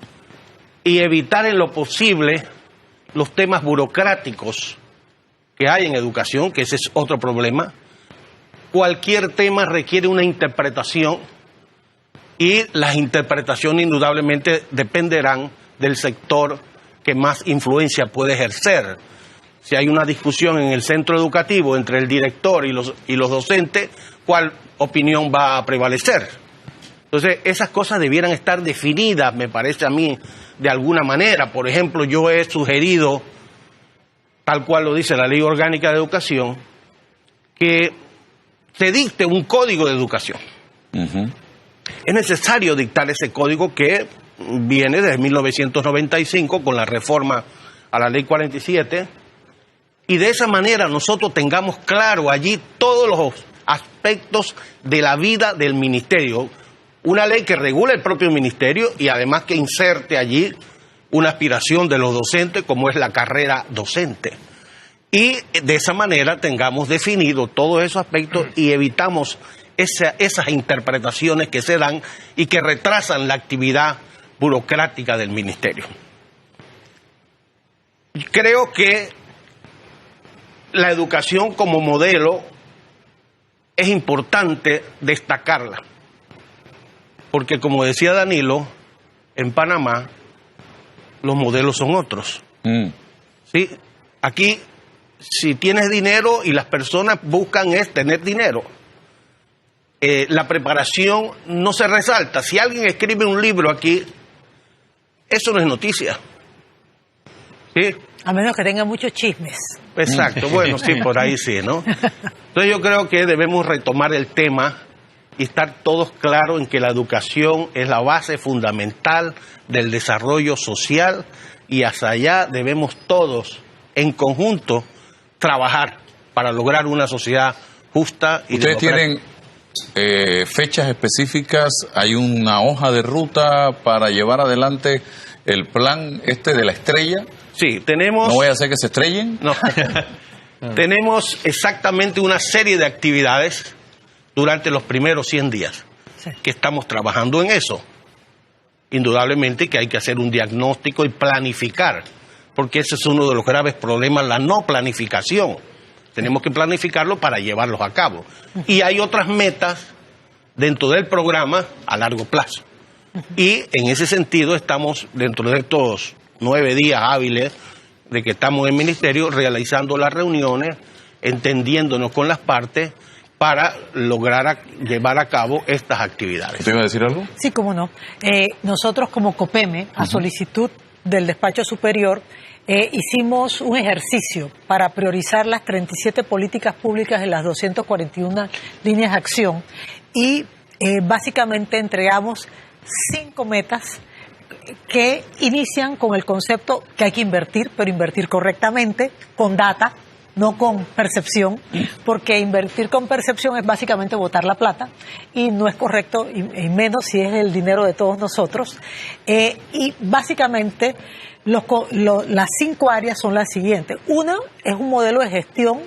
y evitar en lo posible los temas burocráticos que hay en educación, que ese es otro problema. Cualquier tema requiere una interpretación y las interpretaciones indudablemente dependerán del sector que más influencia puede ejercer. Si hay una discusión en el centro educativo entre el director y los docentes, ¿cuál opinión va a prevalecer? Entonces, esas cosas debieran estar definidas, me parece a mí, de alguna manera. Por ejemplo, yo he sugerido, tal cual lo dice la Ley Orgánica de Educación, que se dicte un código de educación. Es necesario dictar ese código que viene desde 1995 con la reforma a la Ley 47, y de esa manera nosotros tengamos claro allí todos los aspectos de la vida del ministerio. Una ley que regule el propio ministerio y además que inserte allí una aspiración de los docentes como es la carrera docente. Y de esa manera tengamos definido todos esos aspectos y evitamos esas interpretaciones que se dan y que retrasan la actividad burocrática del ministerio. Creo que la educación como modelo es importante destacarla, porque como decía Danilo, en Panamá los modelos son otros. ¿Sí? Aquí, si tienes dinero y las personas buscan es tener dinero, la preparación no se resalta. Si alguien escribe un libro aquí, eso no es noticia. ¿Sí? A menos que tenga muchos chismes. Exacto, bueno, sí, por ahí sí, ¿no? Entonces yo creo que debemos retomar el tema y estar todos claros en que la educación es la base fundamental del desarrollo social y hacia allá debemos todos en conjunto trabajar para lograr una sociedad justa y ¿Ustedes tienen fechas específicas? ¿Hay una hoja de ruta para llevar adelante el plan de la estrella? Sí, tenemos... ¿No voy a hacer que se estrellen? No. Tenemos exactamente una serie de actividades durante los primeros 100 días que estamos trabajando en eso. Indudablemente que hay que hacer un diagnóstico y planificar, porque ese es uno de los graves problemas, la no planificación. Tenemos que planificarlo para llevarlos a cabo. Y hay otras metas dentro del programa a largo plazo. Y en ese sentido estamos dentro de estos 9 días hábiles de que estamos en el ministerio realizando las reuniones, entendiéndonos con las partes para lograr llevar a cabo estas actividades. ¿Usted iba a decir algo? Sí, cómo no. Nosotros como COPEME, a solicitud del despacho superior, hicimos un ejercicio para priorizar las 37 políticas públicas en las 241 líneas de acción y básicamente entregamos 5 metas que inician con el concepto que hay que invertir, pero invertir correctamente, con data, no con percepción, porque invertir con percepción es básicamente botar la plata y no es correcto, y menos si es el dinero de todos nosotros. Y básicamente las 5 áreas son las siguientes. Una es un modelo de gestión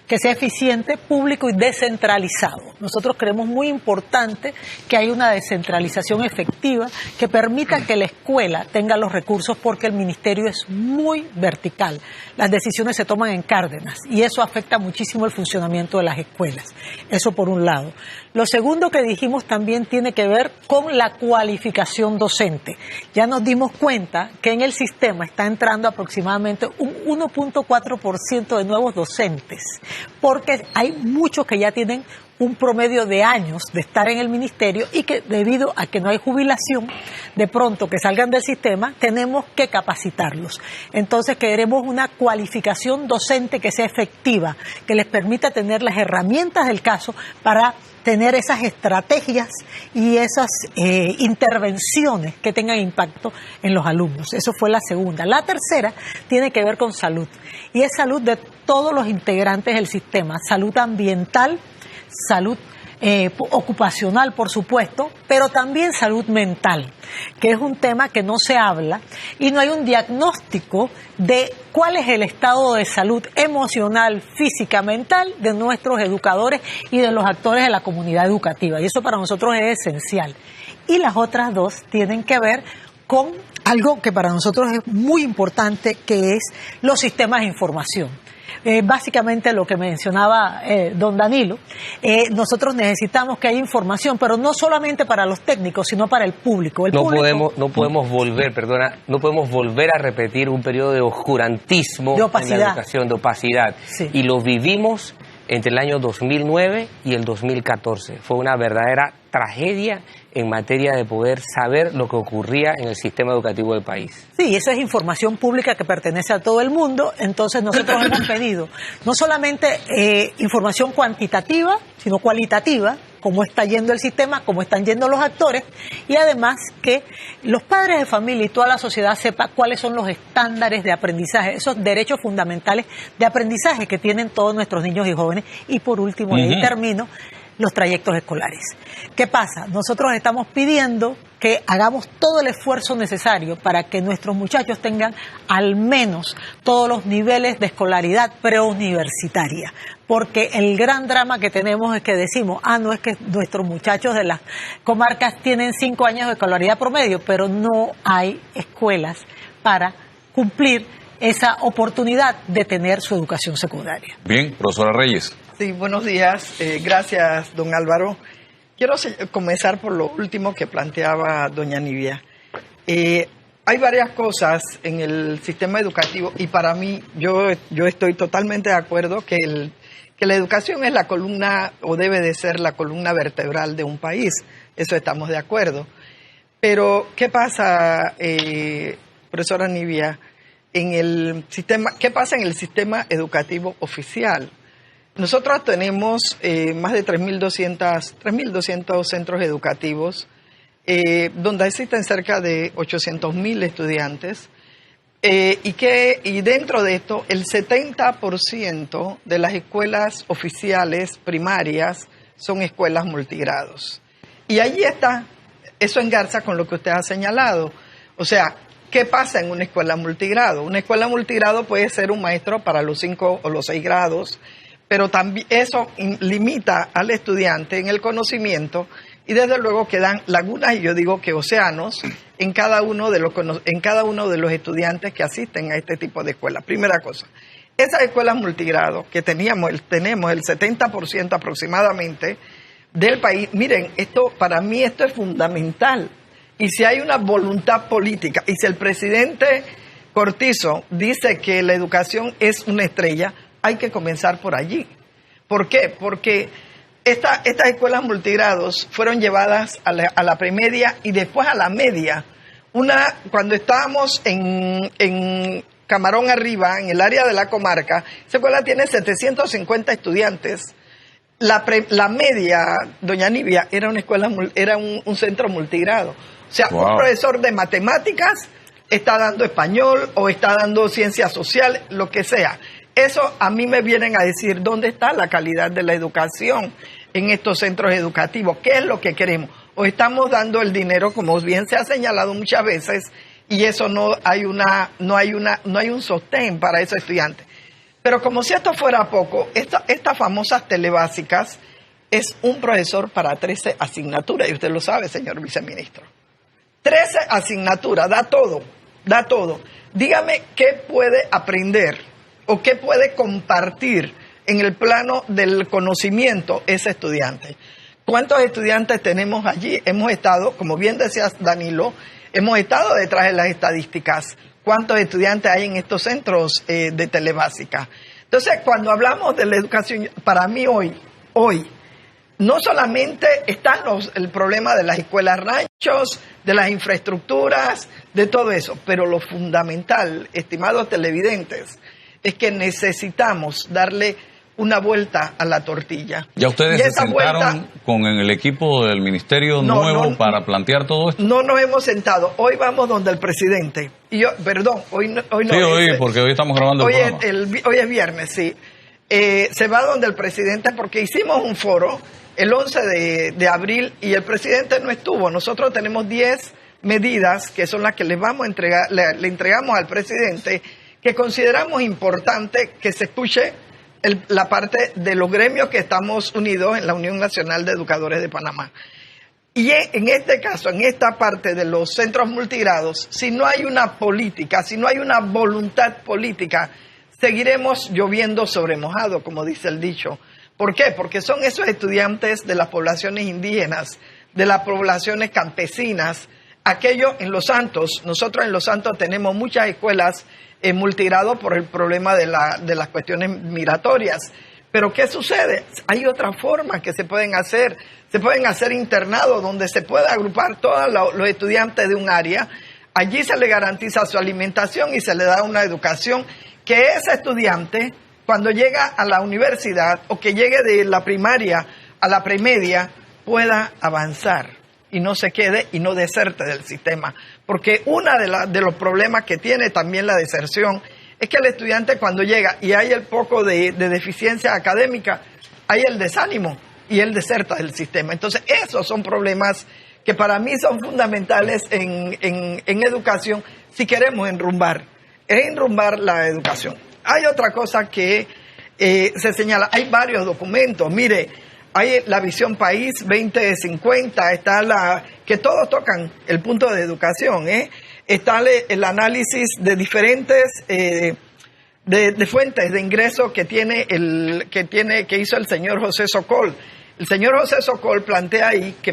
que sea eficiente, público y descentralizado. Nosotros creemos muy importante que haya una descentralización efectiva que permita que la escuela tenga los recursos, porque el ministerio es muy vertical. Las decisiones se toman en Cárdenas y eso afecta muchísimo el funcionamiento de las escuelas. Eso por un lado. Lo segundo que dijimos también tiene que ver con la cualificación docente. Ya nos dimos cuenta que en el sistema está entrando aproximadamente un 1.4% de nuevos docentes, porque hay muchos que ya tienen un promedio de años de estar en el ministerio y que debido a que no hay jubilación, de pronto que salgan del sistema, tenemos que capacitarlos. Entonces queremos una cualificación docente que sea efectiva, que les permita tener las herramientas del caso para tener esas estrategias y esas intervenciones que tengan impacto en los alumnos. Eso fue la segunda. La tercera tiene que ver con salud, y es salud de todos los integrantes del sistema, salud ambiental, salud ocupacional, por supuesto, pero también salud mental, que es un tema que no se habla y no hay un diagnóstico de cuál es el estado de salud emocional, física, mental de nuestros educadores y de los actores de la comunidad educativa, y eso para nosotros es esencial. Y las otras dos tienen que ver con algo que para nosotros es muy importante, que es los sistemas de información. Básicamente lo que mencionaba don Danilo, nosotros necesitamos que haya información, pero no solamente para los técnicos, sino para el público. No podemos volver a repetir un periodo de oscurantismo de opacidad. En la educación, de opacidad. Sí. Y lo vivimos entre el año 2009 y el 2014. Fue una verdadera tragedia en materia de poder saber lo que ocurría en el sistema educativo del país. Sí, esa es información pública que pertenece a todo el mundo, entonces nosotros hemos pedido no solamente información cuantitativa, sino cualitativa, cómo está yendo el sistema, cómo están yendo los actores, y además que los padres de familia y toda la sociedad sepa cuáles son los estándares de aprendizaje, esos derechos fundamentales de aprendizaje que tienen todos nuestros niños y jóvenes. Y por último, y ahí termino, los trayectos escolares. ¿Qué pasa? Nosotros estamos pidiendo que hagamos todo el esfuerzo necesario para que nuestros muchachos tengan al menos todos los niveles de escolaridad preuniversitaria, porque el gran drama que tenemos es que decimos, no es que nuestros muchachos de las comarcas tienen 5 años de escolaridad promedio, pero no hay escuelas para cumplir esa oportunidad de tener su educación secundaria. Bien, profesora Reyes. Sí, buenos días. Gracias, don Álvaro. Quiero comenzar por lo último que planteaba doña Nivia. Hay varias cosas en el sistema educativo y para mí, yo estoy totalmente de acuerdo que la educación es la columna, o debe de ser la columna vertebral de un país. Eso estamos de acuerdo. Pero, ¿qué pasa, profesora Nivia, qué pasa en el sistema educativo oficial? Nosotros tenemos más de 3.200 centros educativos, donde existen cerca de 800.000 estudiantes, y dentro de esto el 70% de las escuelas oficiales primarias son escuelas multigrados. Y allí está, eso engarza con lo que usted ha señalado. O sea, ¿qué pasa en una escuela multigrado? Una escuela multigrado puede ser un maestro para los 5 o los 6 grados, pero también eso limita al estudiante en el conocimiento y desde luego quedan lagunas, y yo digo que océanos, en cada uno de los estudiantes que asisten a este tipo de escuelas. Primera cosa, esas escuelas multigrado que tenemos el 70% aproximadamente del país, miren, para mí esto es fundamental. Y si hay una voluntad política, y si el presidente Cortizo dice que la educación es una estrella, hay que comenzar por allí. ¿Por qué? Porque estas escuelas multigrados fueron llevadas a la premedia y después a la media. Cuando estábamos en Camarón Arriba, en el área de la comarca, esa escuela tiene 750 estudiantes. La media, doña Nivia, era un centro multigrado. O sea, un profesor de matemáticas está dando español o está dando ciencias sociales, lo que sea. Eso a mí me vienen a decir dónde está la calidad de la educación en estos centros educativos. ¿Qué es lo que queremos? O estamos dando el dinero, como bien se ha señalado muchas veces, y eso no hay un sostén para esos estudiantes. Pero como si esto fuera poco, estas famosas telebásicas es un profesor para 13 asignaturas, y usted lo sabe, señor viceministro. 13 asignaturas, da todo. Dígame qué puede aprender o qué puede compartir en el plano del conocimiento ese estudiante. ¿Cuántos estudiantes tenemos allí? Hemos estado, como bien decías Danilo, hemos estado detrás de las estadísticas. ¿Cuántos estudiantes hay en estos centros de telebásica? Entonces, cuando hablamos de la educación, para mí hoy, no solamente está el problema de las escuelas ranchos, de las infraestructuras, de todo eso, pero lo fundamental, estimados televidentes, es que necesitamos darle una vuelta a la tortilla. ¿Ya ustedes se sentaron con el equipo del ministerio nuevo para plantear todo esto? No nos hemos sentado. Hoy vamos donde el presidente. Hoy no. Sí, porque hoy estamos grabando el programa. Hoy es viernes, sí. Se va donde el presidente porque hicimos un foro el 11 de abril y el presidente no estuvo. Nosotros tenemos 10 medidas que son las que le entregamos al presidente, que consideramos importante que se escuche la parte de los gremios que estamos unidos en la Unión Nacional de Educadores de Panamá. Y en este caso, en esta parte de los centros multigrados, si no hay una política, si no hay una voluntad política, seguiremos lloviendo sobre mojado, como dice el dicho. ¿Por qué? Porque son esos estudiantes de las poblaciones indígenas, de las poblaciones campesinas, aquello en Los Santos. Nosotros en Los Santos tenemos muchas escuelas multigrado por el problema de las cuestiones migratorias. Pero ¿qué sucede? Hay otras formas que se pueden hacer. Se pueden hacer internados donde se puede agrupar todos los estudiantes de un área. Allí se le garantiza su alimentación y se le da una educación que ese estudiante, cuando llega a la universidad o que llegue de la primaria a la premedia, pueda avanzar y no se quede y no deserte del sistema. Porque uno de los problemas que tiene también la deserción es que el estudiante cuando llega y hay el poco de deficiencia académica, hay el desánimo y él deserta del sistema. Entonces, esos son problemas que para mí son fundamentales en educación si queremos enrumbar la educación. Hay otra cosa que se señala, hay varios documentos, mire, hay la Visión País 2050, está que todos tocan el punto de educación, está el análisis de diferentes de fuentes de ingreso que hizo el señor José Sokol. El señor José Sokol plantea ahí que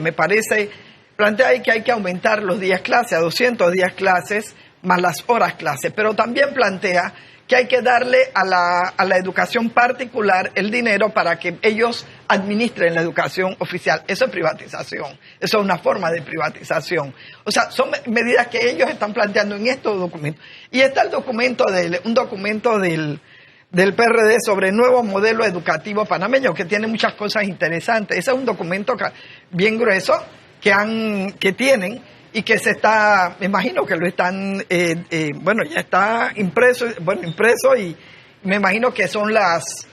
hay que aumentar los días clase a 200 días clases más las horas clase, pero también plantea que hay que darle a la educación particular el dinero para que ellos administren la educación oficial. Eso es privatización, eso es una forma de privatización. O sea, son medidas que ellos están planteando en estos documentos. Y está un documento del PRD sobre nuevo modelo educativo panameño, que tiene muchas cosas interesantes. Ese es un documento bien grueso que tienen y que me imagino que lo están, ya está impreso y me imagino que son las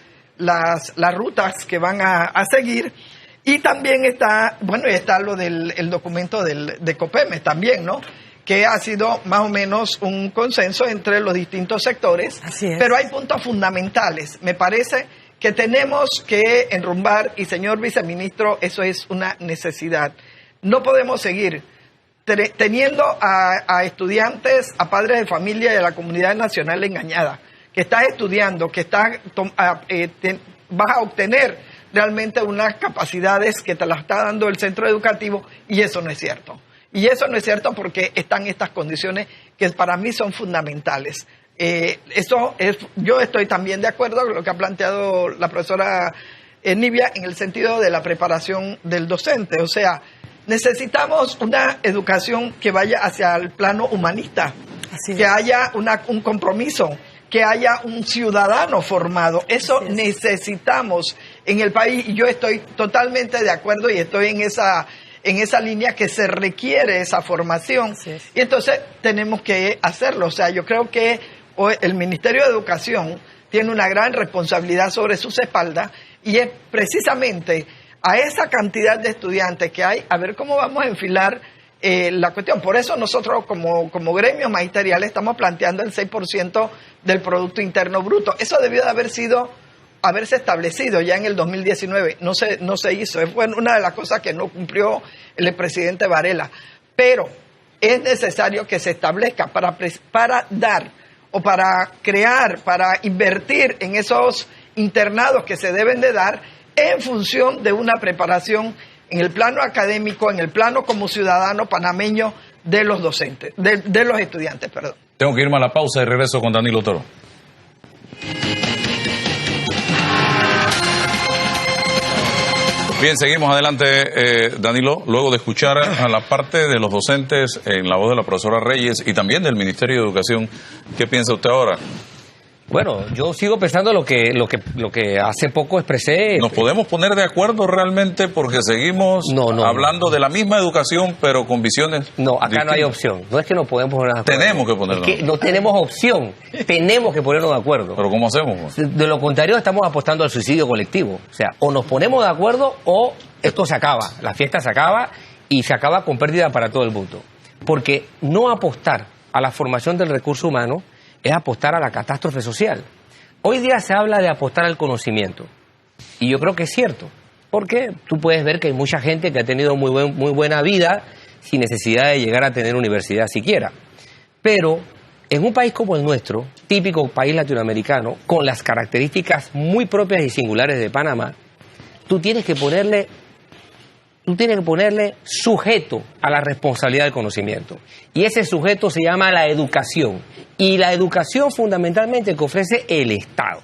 rutas que van a seguir. Y también está lo del documento de COPEME también, ¿no? Que ha sido más o menos un consenso entre los distintos sectores. Así es. Pero hay puntos fundamentales. Me parece que tenemos que enrumbar, y señor viceministro, eso es una necesidad. No podemos seguir teniendo a estudiantes, a padres de familia y a la comunidad nacional engañada, que estás estudiando, que vas a obtener realmente unas capacidades que te las está dando el centro educativo, y eso no es cierto. Y eso no es cierto porque están estas condiciones que para mí son fundamentales. Yo estoy también de acuerdo con lo que ha planteado la profesora Nivia en el sentido de la preparación del docente. O sea, necesitamos una educación que vaya hacia el plano humanista, que haya un compromiso, que haya un ciudadano formado. Eso necesitamos en el país, y yo estoy totalmente de acuerdo y estoy en esa línea que se requiere esa formación. Y entonces tenemos que hacerlo. O sea, yo creo que el Ministerio de Educación tiene una gran responsabilidad sobre sus espaldas, y es precisamente a esa cantidad de estudiantes que hay, a ver cómo vamos a enfilar la cuestión. Por eso nosotros como gremios magisteriales estamos planteando el 6% del Producto Interno Bruto. Eso debió de haberse establecido ya en el 2019. No se hizo. Fue una de las cosas que no cumplió el presidente Varela. Pero es necesario que se establezca para dar o para crear, para invertir en esos internados que se deben de dar en función de una preparación en el plano académico, en el plano como ciudadano panameño de los docentes, de los estudiantes, perdón. Tengo que irme a la pausa y regreso con Danilo Toro. Bien, seguimos adelante, Danilo, luego de escuchar a la parte de los docentes en la voz de la profesora Reyes y también del Ministerio de Educación. ¿Qué piensa usted ahora? Bueno, yo sigo pensando lo que hace poco expresé. ¿Nos podemos poner de acuerdo realmente porque seguimos hablando de la misma educación pero con visiones No, acá distintas? no hay opción. No es que nos podemos poner de acuerdo. Tenemos que ponernos. Es que no tenemos opción. Tenemos que ponernos de acuerdo. ¿Pero cómo hacemos? De lo contrario, estamos apostando al suicidio colectivo. O sea, o nos ponemos de acuerdo o esto se acaba. La fiesta se acaba y se acaba con pérdida para todo el mundo. Porque no apostar a la formación del recurso humano es apostar a la catástrofe social. Hoy día se habla de apostar al conocimiento. Y yo creo que es cierto. Porque tú puedes ver que hay mucha gente que ha tenido muy buena vida sin necesidad de llegar a tener universidad siquiera. Pero en un país como el nuestro, típico país latinoamericano, con las características muy propias y singulares de Panamá, tú tienes que ponerle sujeto a la responsabilidad del conocimiento. Y ese sujeto se llama la educación. Y la educación fundamentalmente que ofrece el Estado.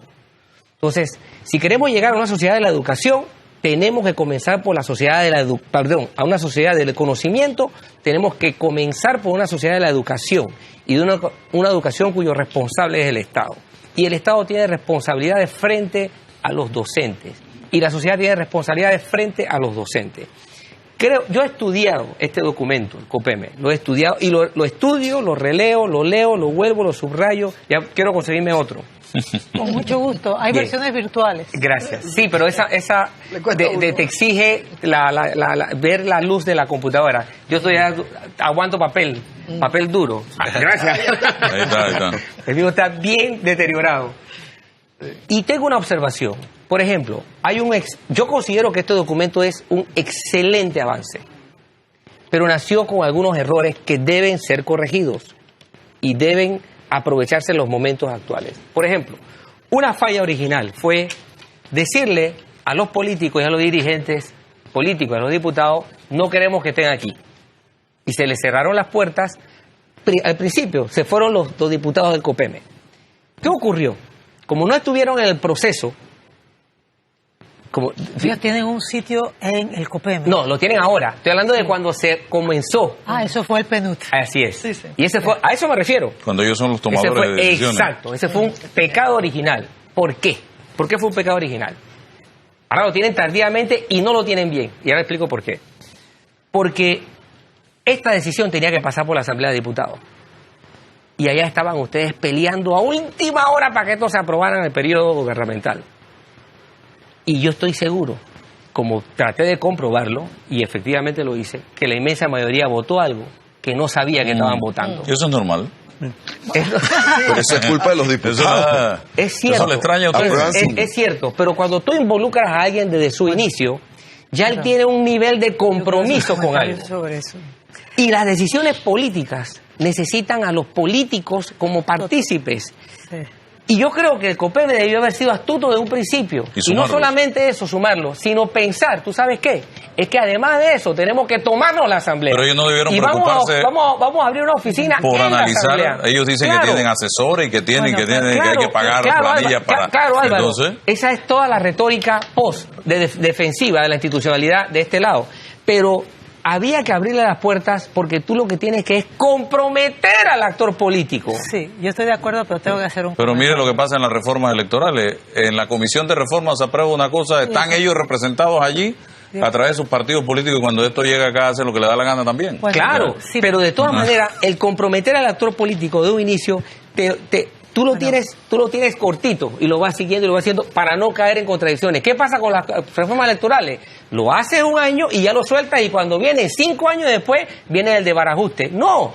Entonces, si queremos llegar a una sociedad de la educación, tenemos que comenzar por la sociedad de a una sociedad del conocimiento, tenemos que comenzar por una sociedad de la educación. Y de una educación cuyo responsable es el Estado. Y el Estado tiene responsabilidades frente a los docentes. Y la sociedad tiene responsabilidades frente a los docentes. Yo he estudiado este documento, el COPEME, lo he estudiado y lo estudio, lo releo, lo leo, lo vuelvo, lo subrayo. Ya quiero conseguirme otro. Con mucho gusto. Hay versiones virtuales. Gracias. Sí, pero esa te exige ver la luz de la computadora. Yo aguanto papel duro. Gracias. Ahí está. El mío está bien deteriorado. Y tengo una observación. Por ejemplo, yo considero que este documento es un excelente avance, pero nació con algunos errores que deben ser corregidos y deben aprovecharse en los momentos actuales. Por ejemplo, una falla original fue decirle a los políticos y a los dirigentes políticos, a los diputados, no queremos que estén aquí. Y se les cerraron las puertas. Al principio se fueron los diputados del COPEME. ¿Qué ocurrió? Como no estuvieron en el proceso, ellos tienen un sitio en el COPEME. No, lo tienen ahora. Estoy hablando de cuando se comenzó. Eso fue el PNUD. Así es. Sí. Y a eso me refiero. Cuando ellos son los tomadores de decisiones. Exacto, ese fue un pecado original. ¿Por qué? ¿Por qué fue un pecado original? Ahora lo tienen tardíamente y no lo tienen bien. Y ahora explico por qué. Porque esta decisión tenía que pasar por la Asamblea de Diputados. Y allá estaban ustedes peleando a última hora para que esto se aprobara en el periodo gubernamental. Y yo estoy seguro, como traté de comprobarlo, y efectivamente lo hice, que la inmensa mayoría votó algo que no sabía que estaban votando. Eso es normal. Pero eso es culpa de los diputados. Es cierto. Eso le extraña a ustedes. Es cierto, pero cuando tú involucras a alguien desde su inicio, ya él tiene un nivel de compromiso con algo. Sobre eso. Y las decisiones políticas necesitan a los políticos como partícipes. Sí. Y yo creo que el COPEME debió haber sido astuto de un principio. Y no solamente eso, sumarlo, sino pensar, ¿tú sabes qué? Es que además de eso tenemos que tomarnos la asamblea. Pero ellos no debieron y preocuparse vamos a abrir una oficina por en analizar. La asamblea. Ellos dicen que tienen asesores y que tienen que hay que pagar planillas para. Claro, Álvaro. Entonces, esa es toda la retórica defensiva de la institucionalidad de este lado. Pero había que abrirle las puertas porque tú lo que tienes que es comprometer al actor político. Sí, yo estoy de acuerdo, pero tengo que hacer un... Pero mire lo que pasa en las reformas electorales. En la Comisión de Reformas se aprueba una cosa, están ellos representados allí a través de sus partidos políticos y cuando esto llega acá hace lo que le da la gana también. Bueno, claro, sí, pero de todas maneras, el comprometer al actor político de un inicio, tú lo tienes cortito y lo vas siguiendo y lo vas haciendo para no caer en contradicciones. ¿Qué pasa con las reformas electorales? Lo haces un año y ya lo sueltas y cuando viene 5 años después, viene el de barajuste. No,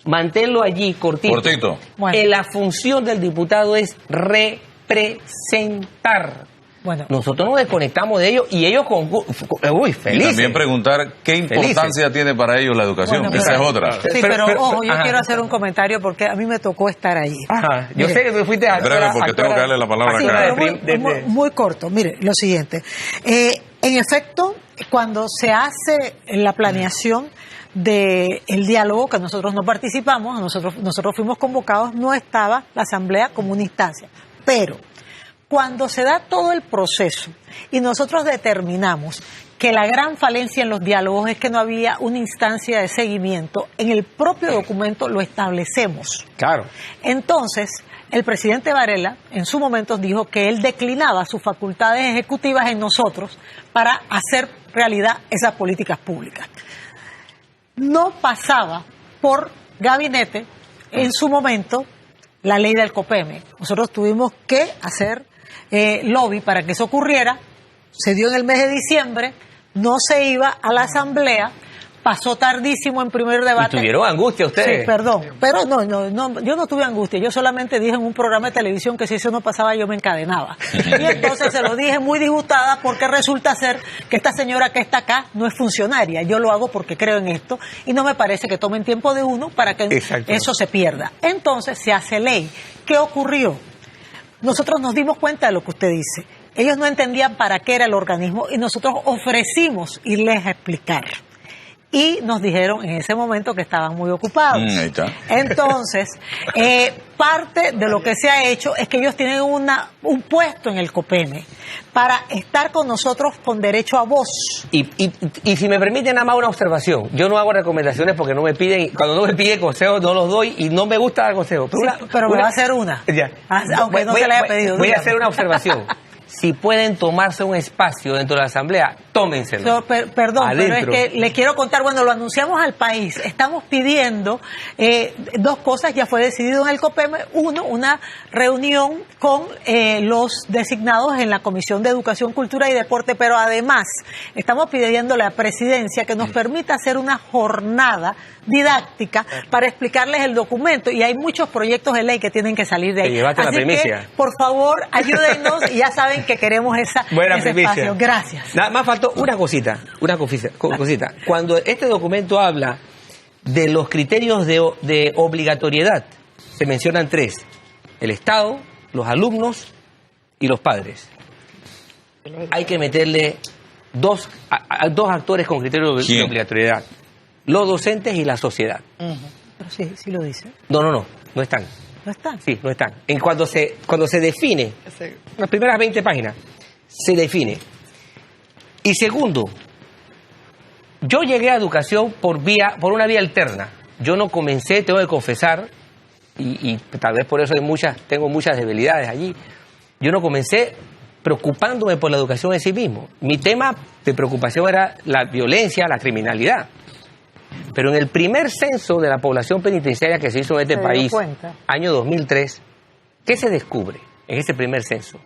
manténlo allí cortito. Bueno. La función del diputado es representar. Bueno. Nosotros nos desconectamos de ellos y ellos felices. Y también preguntar qué importancia tiene para ellos la educación. Bueno, esa es otra. Sí, pero ojo, yo quiero hacer un comentario porque a mí me tocó estar allí. Ajá, yo sé que tú fuiste a... Breve, porque tengo que darle la palabra acá. Muy corto. Mire, lo siguiente. En efecto, cuando se hace la planeación del diálogo, que nosotros no participamos, nosotros fuimos convocados, no estaba la Asamblea como una instancia. Pero cuando se da todo el proceso y nosotros determinamos que la gran falencia en los diálogos es que no había una instancia de seguimiento, en el propio documento lo establecemos. Claro. Entonces, el presidente Varela en su momento dijo que él declinaba sus facultades ejecutivas en nosotros para hacer realidad esas políticas públicas. No pasaba por gabinete en su momento la ley del COPEME. Nosotros tuvimos que hacer lobby para que eso ocurriera. Se dio en el mes de diciembre, no se iba a la asamblea pasó tardísimo en primer debate. ¿Y tuvieron angustia ustedes? Sí, perdón, pero no, yo no tuve angustia, yo solamente dije en un programa de televisión que si eso no pasaba yo me encadenaba. Y entonces se lo dije muy disgustada porque resulta ser que esta señora que está acá no es funcionaria, yo lo hago porque creo en esto y no me parece que tomen tiempo de uno para que eso se pierda. Entonces se hace ley. ¿Qué ocurrió? Nosotros nos dimos cuenta de lo que usted dice. Ellos no entendían para qué era el organismo y nosotros ofrecimos irles a explicar. Y nos dijeron en ese momento que estaban muy ocupados. Ahí está. Entonces, parte de lo que se ha hecho es que ellos tienen un puesto en el COPEME para estar con nosotros con derecho a voz. Y si me permiten nada más una observación, yo no hago recomendaciones porque no me piden, cuando no me piden consejos no los doy y no me gusta dar consejos. Pero me va a hacer una. Ya. Aunque no se le haya pedido. Voy a hacer una observación. Si pueden tomarse un espacio dentro de la Asamblea, tómenselo. Perdón, adentro. pero es que le quiero contar, bueno, lo anunciamos al país. Estamos pidiendo dos cosas, ya fue decidido en el COPEME. Uno, una reunión con los designados en la Comisión de Educación, Cultura y Deporte, pero además estamos pidiendo a la Presidencia que nos permita hacer una jornada didáctica para explicarles el documento y hay muchos proyectos de ley que tienen que salir de ahí. Así la primicia. Que, por favor, ayúdennos y ya saben que queremos ese espacio. Gracias. Nada más faltó una cosita. Cuando este documento habla de los criterios de obligatoriedad, se mencionan tres: el Estado, los alumnos y los padres. Hay que meterle dos actores con criterios de obligatoriedad: los docentes y la sociedad. Pero sí lo dice. No están. ¿No están? Sí, no están. Cuando se define, las primeras 20 páginas, se define. Y segundo, yo llegué a educación por una vía alterna. Yo no comencé, tengo que confesar, y tal vez por eso tengo muchas debilidades allí. Yo no comencé preocupándome por la educación en sí mismo. Mi tema de preocupación era la violencia, la criminalidad. Pero en el primer censo de la población penitenciaria que se hizo en este país, año 2003, ¿qué se descubre en ese primer censo?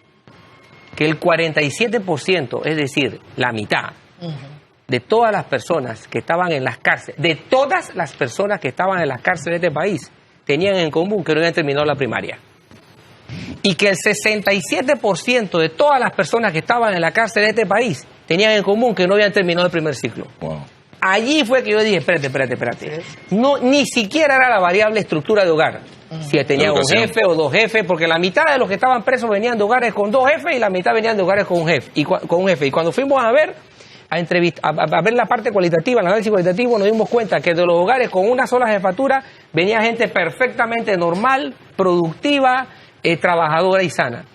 Que el 47%, es decir, la mitad de todas las personas que estaban en las cárceles, de todas las personas que estaban en las cárceles de este país, tenían en común que no habían terminado la primaria. Y que el 67% de todas las personas que estaban en la cárcel de este país tenían en común que no habían terminado el primer ciclo. Wow. Allí fue que yo dije, espérate. No, ni siquiera era la variable estructura de hogar. Si tenía un jefe o dos jefes, porque la mitad de los que estaban presos venían de hogares con dos jefes y la mitad venían de hogares con un jefe. Y cuando fuimos a ver, a ver la parte cualitativa, el análisis cualitativo, nos dimos cuenta que de los hogares con una sola jefatura venía gente perfectamente normal, productiva, trabajadora y sana.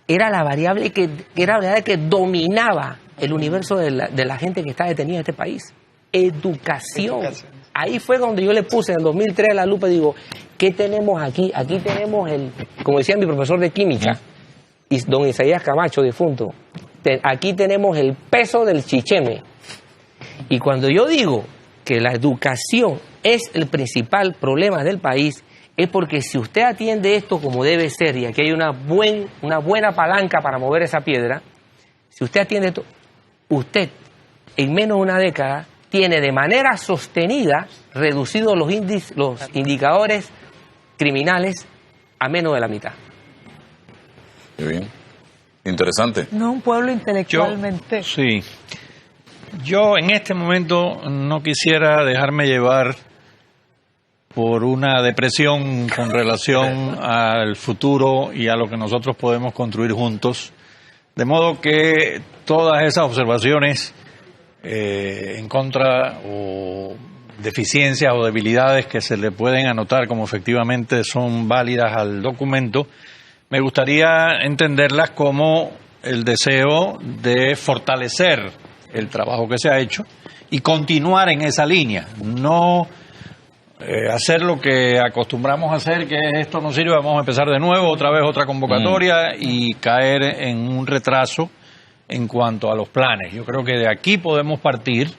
Era la variable que dominaba el universo de la gente que está detenida en este país. Educación. Ahí fue donde yo le puse en el 2003 la lupa y digo, ¿qué tenemos aquí? Aquí tenemos como decía mi profesor de química, don Isaías Camacho, difunto, aquí tenemos el peso del chicheme. Y cuando yo digo que la educación es el principal problema del país, es porque si usted atiende esto como debe ser, y aquí hay una buena palanca para mover esa piedra, si usted atiende esto, usted en menos de una década tiene de manera sostenida reducidos los indicadores criminales a menos de la mitad. Qué bien. Interesante. No un pueblo intelectualmente. Yo en este momento no quisiera dejarme llevar por una depresión con relación al futuro y a lo que nosotros podemos construir juntos. De modo que todas esas observaciones en contra o deficiencias o debilidades que se le pueden anotar como efectivamente son válidas al documento, me gustaría entenderlas como el deseo de fortalecer el trabajo que se ha hecho y continuar en esa línea, no hacer lo que acostumbramos a hacer, que esto no sirve, vamos a empezar de nuevo, otra vez otra convocatoria y caer en un retraso en cuanto a los planes. Yo creo que de aquí podemos partir.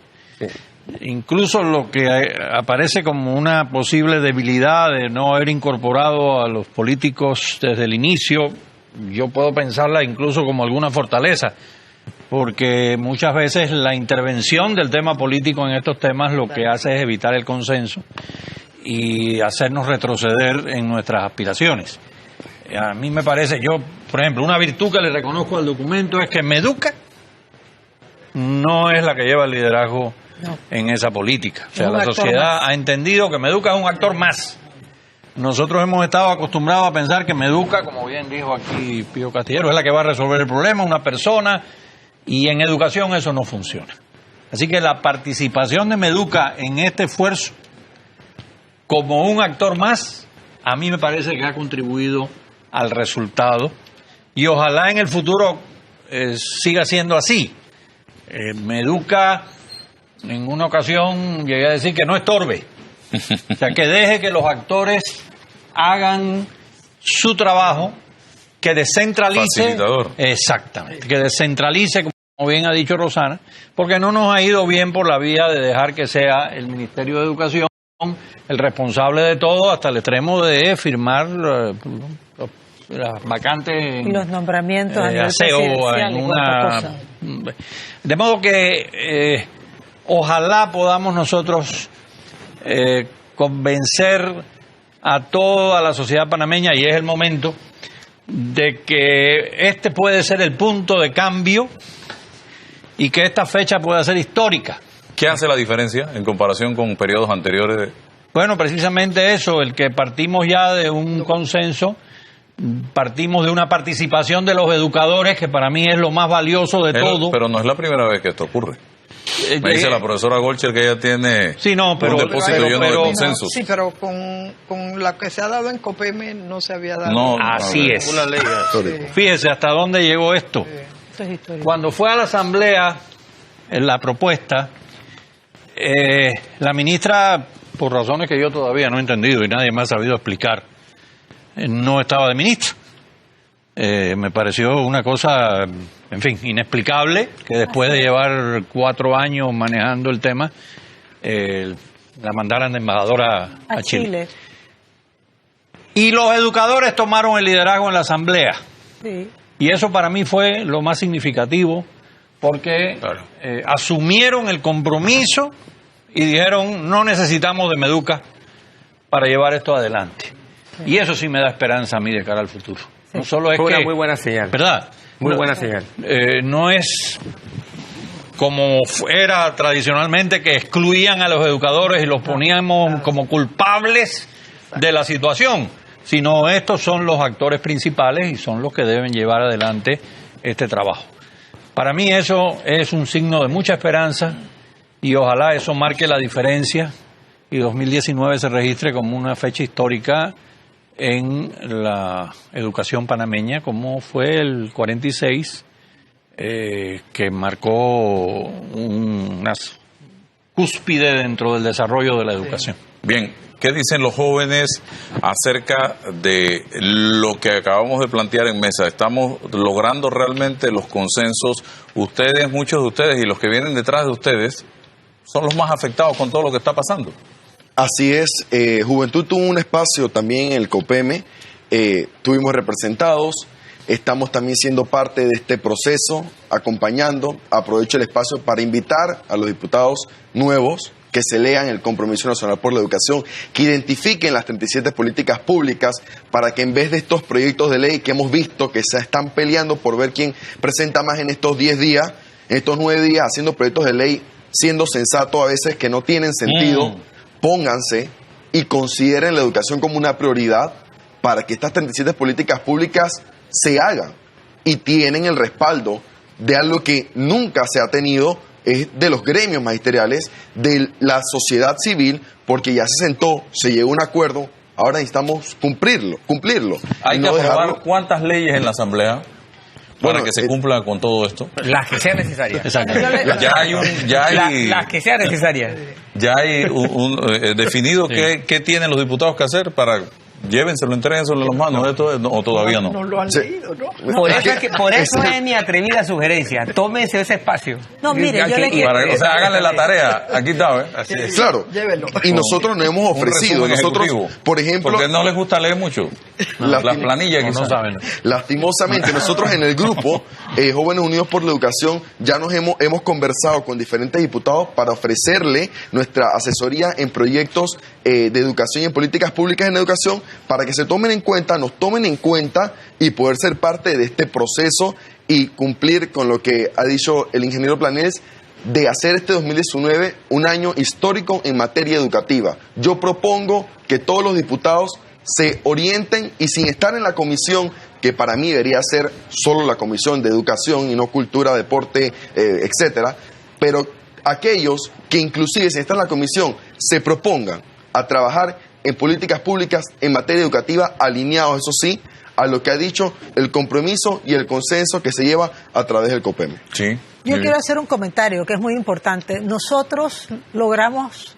Incluso lo que aparece como una posible debilidad de no haber incorporado a los políticos desde el inicio, yo puedo pensarla incluso como alguna fortaleza. porque muchas veces la intervención del tema político en estos temas lo que hace es evitar el consenso y hacernos retroceder en nuestras aspiraciones. A mí me parece, yo, por ejemplo, una virtud que le reconozco al documento es que Meduca no es la que lleva el liderazgo en esa política. O sea, la sociedad ha entendido que Meduca es un actor más. Nosotros hemos estado acostumbrados a pensar que Meduca, como bien dijo aquí Pío Castillero, es la que va a resolver el problema, una persona, y en educación eso no funciona. Así que la participación de Meduca en este esfuerzo, como un actor más, a mí me parece que ha contribuido al resultado, y ojalá en el futuro siga siendo así. Meduca, en una ocasión llegué a decir que no estorbe, o sea, que deje que los actores hagan su trabajo, que descentralice. Facilitador. Exactamente, que descentralice, como bien ha dicho Rosana, porque no nos ha ido bien por la vía de dejar que sea el Ministerio de Educación el responsable de todo, hasta el extremo de firmar las vacantes y los nombramientos a nivel aseo presidencial en y una cuánta cosa. de modo que ojalá podamos nosotros convencer a toda la sociedad panameña, y es el momento, de que este puede ser el punto de cambio y que esta fecha pueda ser histórica. ¿Qué hace la diferencia en comparación con periodos anteriores? Bueno, precisamente eso, el que partimos ya de un consenso, partimos de una participación de los educadores, que para mí es lo más valioso de todo. Pero no es la primera vez que esto ocurre. Me dice la profesora Golcher que ella tiene un depósito lleno de consensos. Sí, pero con la que se ha dado en COPEME no se había dado. No, así es. Una ley. Fíjese hasta dónde llegó esto. Esto es histórico. Cuando fue a la asamblea la propuesta, la ministra, por razones que yo todavía no he entendido y nadie me ha sabido explicar, no estaba de ministra. Me pareció una cosa, en fin, inexplicable, que después de llevar 4 años manejando el tema, la mandaran de embajadora a Chile. Y los educadores tomaron el liderazgo en la asamblea. Sí. Y eso para mí fue lo más significativo, porque asumieron el compromiso y dijeron, no necesitamos de Meduca para llevar esto adelante. Sí. Y eso sí me da esperanza a mí de cara al futuro. Sí. No solo es fue una que, muy buena señal. ¿verdad? Muy buena señal. No es como era tradicionalmente, que excluían a los educadores y los poníamos como culpables de la situación, sino estos son los actores principales y son los que deben llevar adelante este trabajo. Para mí eso es un signo de mucha esperanza y ojalá eso marque la diferencia y 2019 se registre como una fecha histórica en la educación panameña, como fue el 46, que marcó una cúspide dentro del desarrollo de la educación. Bien, ¿qué dicen los jóvenes acerca de lo que acabamos de plantear en mesa? ¿Estamos logrando realmente los consensos? Ustedes, muchos de ustedes y los que vienen detrás de ustedes, son los más afectados con todo lo que está pasando. Así es, Juventud tuvo un espacio también en el COPEME, estuvimos representados, estamos también siendo parte de este proceso, acompañando. Aprovecho el espacio para invitar a los diputados nuevos que se lean el Compromiso Nacional por la Educación, que identifiquen las 37 políticas públicas para que en vez de estos proyectos de ley que hemos visto que se están peleando por ver quién presenta más en estos 10 días, en estos 9 días haciendo proyectos de ley, siendo sensatos a veces que no tienen sentido, pónganse y consideren la educación como una prioridad para que estas 37 políticas públicas se hagan, y tienen el respaldo de algo que nunca se ha tenido, es de los gremios magisteriales, de la sociedad civil, porque ya se sentó, se llegó a un acuerdo, ahora necesitamos cumplirlo. Hay que aprobar cuántas leyes en la Asamblea para que se cumpla con todo esto. Las que sean necesarias. Exactamente. Las que sean necesarias. Ya hay definido qué tienen los diputados que hacer para Llévenselo, entréguenselo en las manos, o todavía no. No lo han Sí. leído, ¿no? Por eso es mi atrevida sugerencia. Tómense ese espacio. No, mire, yo le quiero- O sea, háganle la tarea. Aquí está, ¿eh? Así es. Claro. Llévenlo. Y nosotros nos hemos ofrecido. Un resumen Nosotros, ejecutivo. por ejemplo, Porque no les gusta leer mucho. Las planillas, No, no quizás. saben. lastimosamente, nosotros en el grupo Jóvenes Unidos por la Educación ya nos hemos conversado con diferentes diputados para ofrecerle nuestra asesoría en proyectos de educación y en políticas públicas en educación para que se tomen en cuenta, nos tomen en cuenta y poder ser parte de este proceso y cumplir con lo que ha dicho el ingeniero Planeles de hacer este 2019 un año histórico en materia educativa. Yo propongo que todos los diputados se orienten y sin estar en la comisión, que para mí debería ser solo la comisión de educación y no cultura, deporte, etcétera, pero aquellos que inclusive sin estar en la comisión se propongan a trabajar en políticas públicas en materia educativa, alineados, eso sí, a lo que ha dicho el compromiso y el consenso que se lleva a través del COPEME. Sí. Yo Sí. quiero hacer un comentario que es muy importante. Nosotros logramos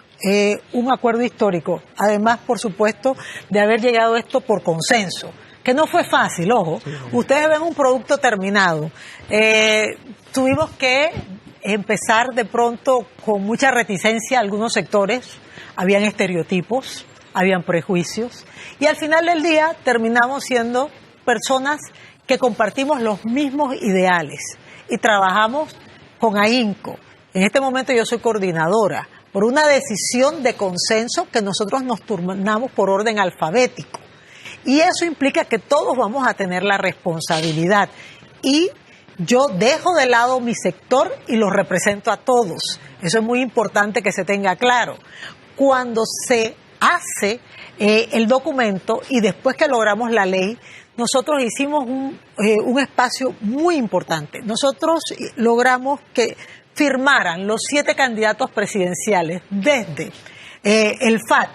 un acuerdo histórico, además, por supuesto, de haber llegado a esto por consenso, que no fue fácil, ojo. Ustedes ven un producto terminado. Tuvimos que empezar de pronto con mucha reticencia algunos sectores, habían estereotipos, habían prejuicios, y al final del día terminamos siendo personas que compartimos los mismos ideales y trabajamos con ahínco. En este momento yo soy coordinadora por una decisión de consenso que nosotros nos turnamos por orden alfabético. Y eso implica que todos vamos a tener la responsabilidad. Y yo dejo de lado mi sector y los represento a todos. Eso es muy importante que se tenga claro. Cuando se hace el documento y después que logramos la ley, nosotros hicimos un espacio muy importante. Nosotros logramos que firmaran los 7 candidatos presidenciales, desde el FAT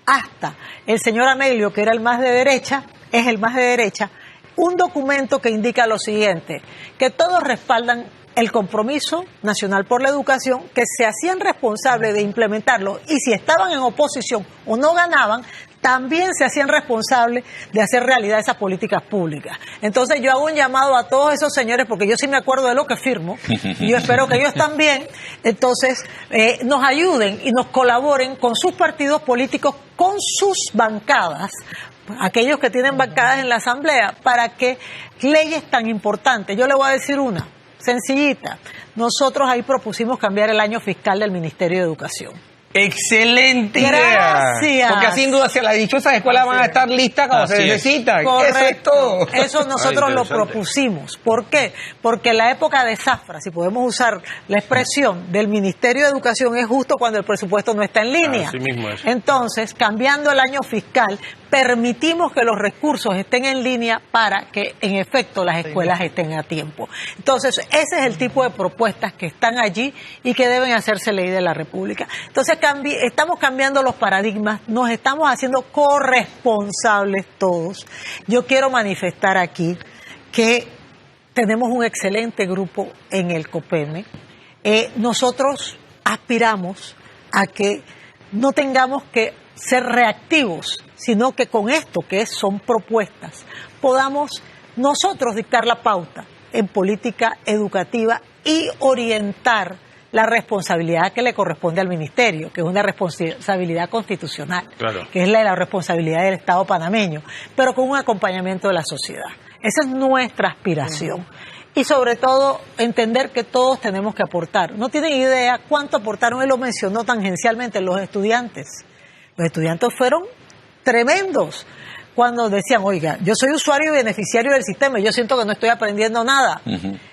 hasta el señor Amelio, que era el más de derecha, es el más de derecha, un documento que indica lo siguiente, que todos respaldan el compromiso nacional por la educación, que se hacían responsables de implementarlo y si estaban en oposición o no ganaban, también se hacían responsables de hacer realidad esas políticas públicas. Entonces yo hago un llamado a todos esos señores, porque yo sí me acuerdo de lo que firmo, y yo espero que ellos también, entonces nos ayuden y nos colaboren con sus partidos políticos, con sus bancadas, aquellos que tienen bancadas en la Asamblea, para que leyes tan importantes, yo le voy a decir una, sencillita, nosotros ahí propusimos cambiar el año fiscal del Ministerio de Educación. Excelente idea. Gracias. Porque sin duda, si las dichosas escuelas van a estar listas cuando se necesitan. Correcto. Eso es todo. Eso nosotros lo interesante. propusimos. ¿Por qué? Porque la época de zafra, si podemos usar la expresión del Ministerio de Educación, es justo cuando el presupuesto no está en línea. Así mismo es. Entonces, cambiando el año fiscal, permitimos que los recursos estén en línea para que, en efecto, las escuelas estén a tiempo. Entonces, ese es el tipo de propuestas que están allí y que deben hacerse ley de la República. Entonces, estamos cambiando los paradigmas, nos estamos haciendo corresponsables todos. Yo quiero manifestar aquí que tenemos un excelente grupo en el COPEME. Nosotros aspiramos a que no tengamos que ser reactivos, sino que con esto que son propuestas, podamos nosotros dictar la pauta en política educativa y orientar la responsabilidad que le corresponde al ministerio, que es una responsabilidad constitucional, Claro. que es la responsabilidad del Estado panameño, pero con un acompañamiento de la sociedad. Esa es nuestra aspiración. Y sobre todo, entender que todos tenemos que aportar. No tienen idea cuánto aportaron, él lo mencionó tangencialmente, los estudiantes. Los estudiantes fueron tremendos cuando decían, oiga, yo soy usuario y beneficiario del sistema y yo siento que no estoy aprendiendo nada.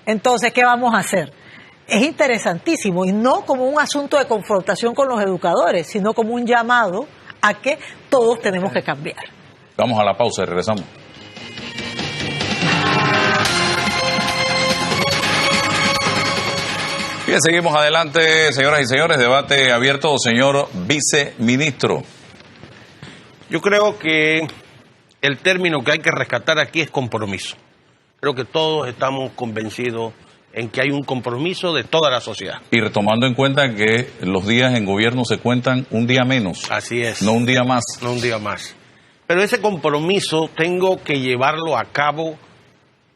Entonces, ¿qué vamos a hacer? Es interesantísimo y no como un asunto de confrontación con los educadores, sino como un llamado a que todos tenemos que cambiar. Vamos a la pausa y regresamos. Bien, seguimos adelante, señoras y señores. Debate abierto, señor viceministro. Yo creo que el término que hay que rescatar aquí es compromiso. Creo que todos estamos convencidos en que hay un compromiso de toda la sociedad. Y retomando en cuenta que los días en gobierno se cuentan un día menos, Así es. no un día más. No un día más. Pero ese compromiso tengo que llevarlo a cabo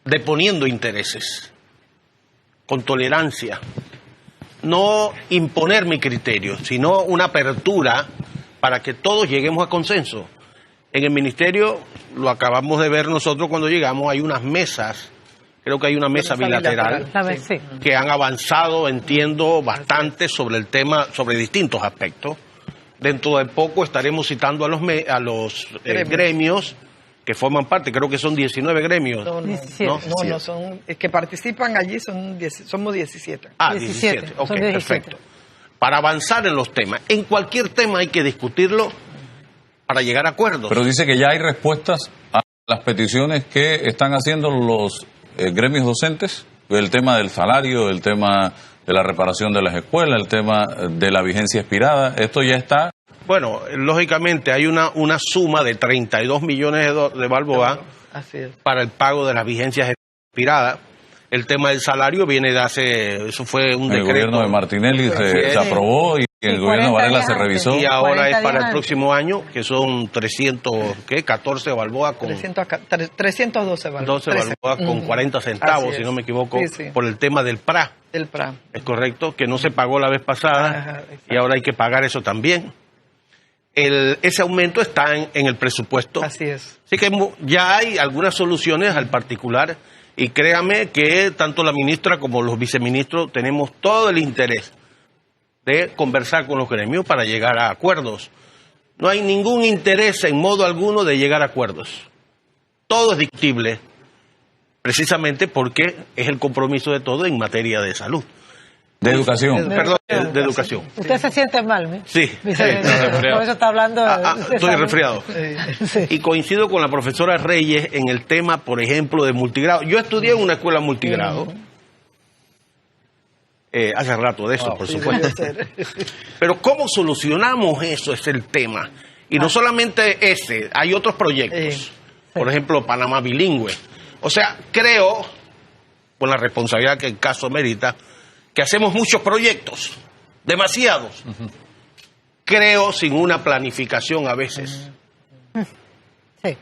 deponiendo intereses, con tolerancia. No imponer mi criterio, sino una apertura para que todos lleguemos a consenso. En el ministerio, lo acabamos de ver nosotros cuando llegamos, hay unas mesas, creo que hay una mesa bilateral, Sí. que han avanzado, entiendo, bastante sobre el tema, sobre distintos aspectos. Dentro de poco estaremos citando a los gremios que forman parte, creo que son 19 gremios. No, 17. no, son que participan allí somos 17. Ah, 17, 17. Ok, son 17. perfecto. Para avanzar en los temas. En cualquier tema hay que discutirlo para llegar a acuerdos. Pero dice que ya hay respuestas a las peticiones que están haciendo los gremios docentes, el tema del salario, el tema de la reparación de las escuelas, el tema de la vigencia expirada, esto ya está. Bueno, lógicamente hay una suma de 32 millones de balboas Así es. para el pago de las vigencias expiradas. El tema del salario viene de eso fue un El decreto. gobierno de Martinelli se Sí. aprobó y el gobierno de 40 Varela días se antes. revisó. Y ahora 40 es para días el antes. próximo año, que son 314 balboas con 312 balboas. 12 balboas con 40 centavos, Así si es. no me equivoco, Sí, sí. por el tema del PRA. El PRA. Es correcto, que no se pagó la vez pasada. Ajá, exacto. Y ahora hay que pagar eso también. Ese aumento está en el presupuesto. Así es. Así que ya hay algunas soluciones al particular y créame que tanto la ministra como los viceministros tenemos todo el interés de conversar con los gremios para llegar a acuerdos. No hay ningún interés en modo alguno de llegar a acuerdos. Todo es discutible, precisamente porque es el compromiso de todo en materia de salud. De educación. Perdón, de educación. Usted se siente mal, ¿me? Sí, Viceministro, por eso está hablando de estoy salud. resfriado. Sí. Y coincido con la profesora Reyes en el tema, por ejemplo, de multigrado. Yo estudié en una escuela multigrado. Hace rato de eso, por supuesto. Pero ¿cómo solucionamos eso? Es el tema. Y no solamente ese, hay otros proyectos. Por ejemplo, Panamá bilingüe. O sea, creo, con la responsabilidad que el caso merita, que hacemos muchos proyectos, demasiados. Creo sin una planificación a veces. Sí.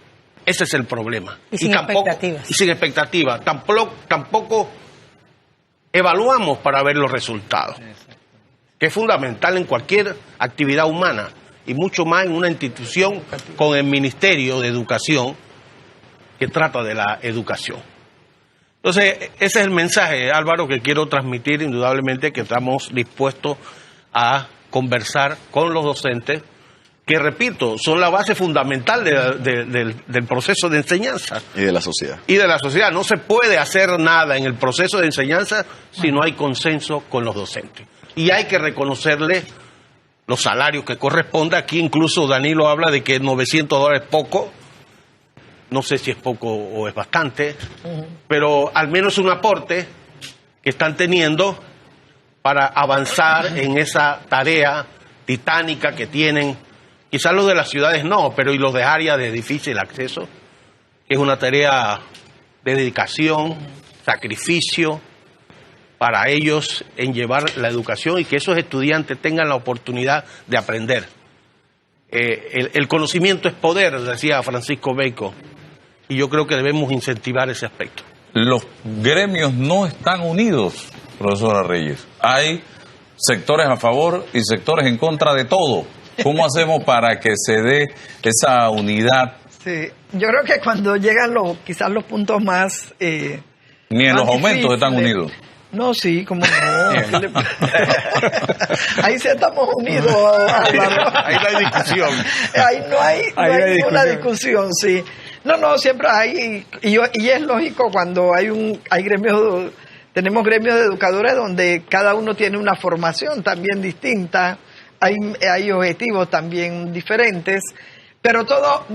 Ese es el problema. Y sin expectativas. Y sin expectativas. Tampoco evaluamos para ver los resultados, que es fundamental en cualquier actividad humana y mucho más en una institución con el Ministerio de Educación que trata de la educación. Entonces, ese es el mensaje, Álvaro, que quiero transmitir indudablemente, que estamos dispuestos a conversar con los docentes, que repito, son la base fundamental del proceso de enseñanza. Y de la sociedad. Y de la sociedad. No se puede hacer nada en el proceso de enseñanza si no hay consenso con los docentes. Y hay que reconocerle los salarios que corresponde. Aquí incluso Danilo habla de que $900 es poco. No sé si es poco o es bastante, pero al menos un aporte que están teniendo para avanzar en esa tarea titánica que tienen. Quizás los de las ciudades no, pero y los de áreas de difícil acceso, que es una tarea de dedicación, sacrificio para ellos en llevar la educación y que esos estudiantes tengan la oportunidad de aprender. El conocimiento es poder, decía Francisco Bacon, y yo creo que debemos incentivar ese aspecto. Los gremios no están unidos, profesora Reyes. Hay sectores a favor y sectores en contra de todo. ¿Cómo hacemos para que se dé esa unidad? Sí, yo creo que cuando llegan quizás los puntos más... Ni en más los aumentos están difíciles. unidos. No, sí, como no. Ahí sí estamos unidos, Álvaro. Ahí no hay discusión. Ahí no hay ninguna discusión, sí. No, siempre hay, y es lógico cuando hay gremios, tenemos gremios de educadores donde cada uno tiene una formación también distinta, hay objetivos también diferentes, pero todos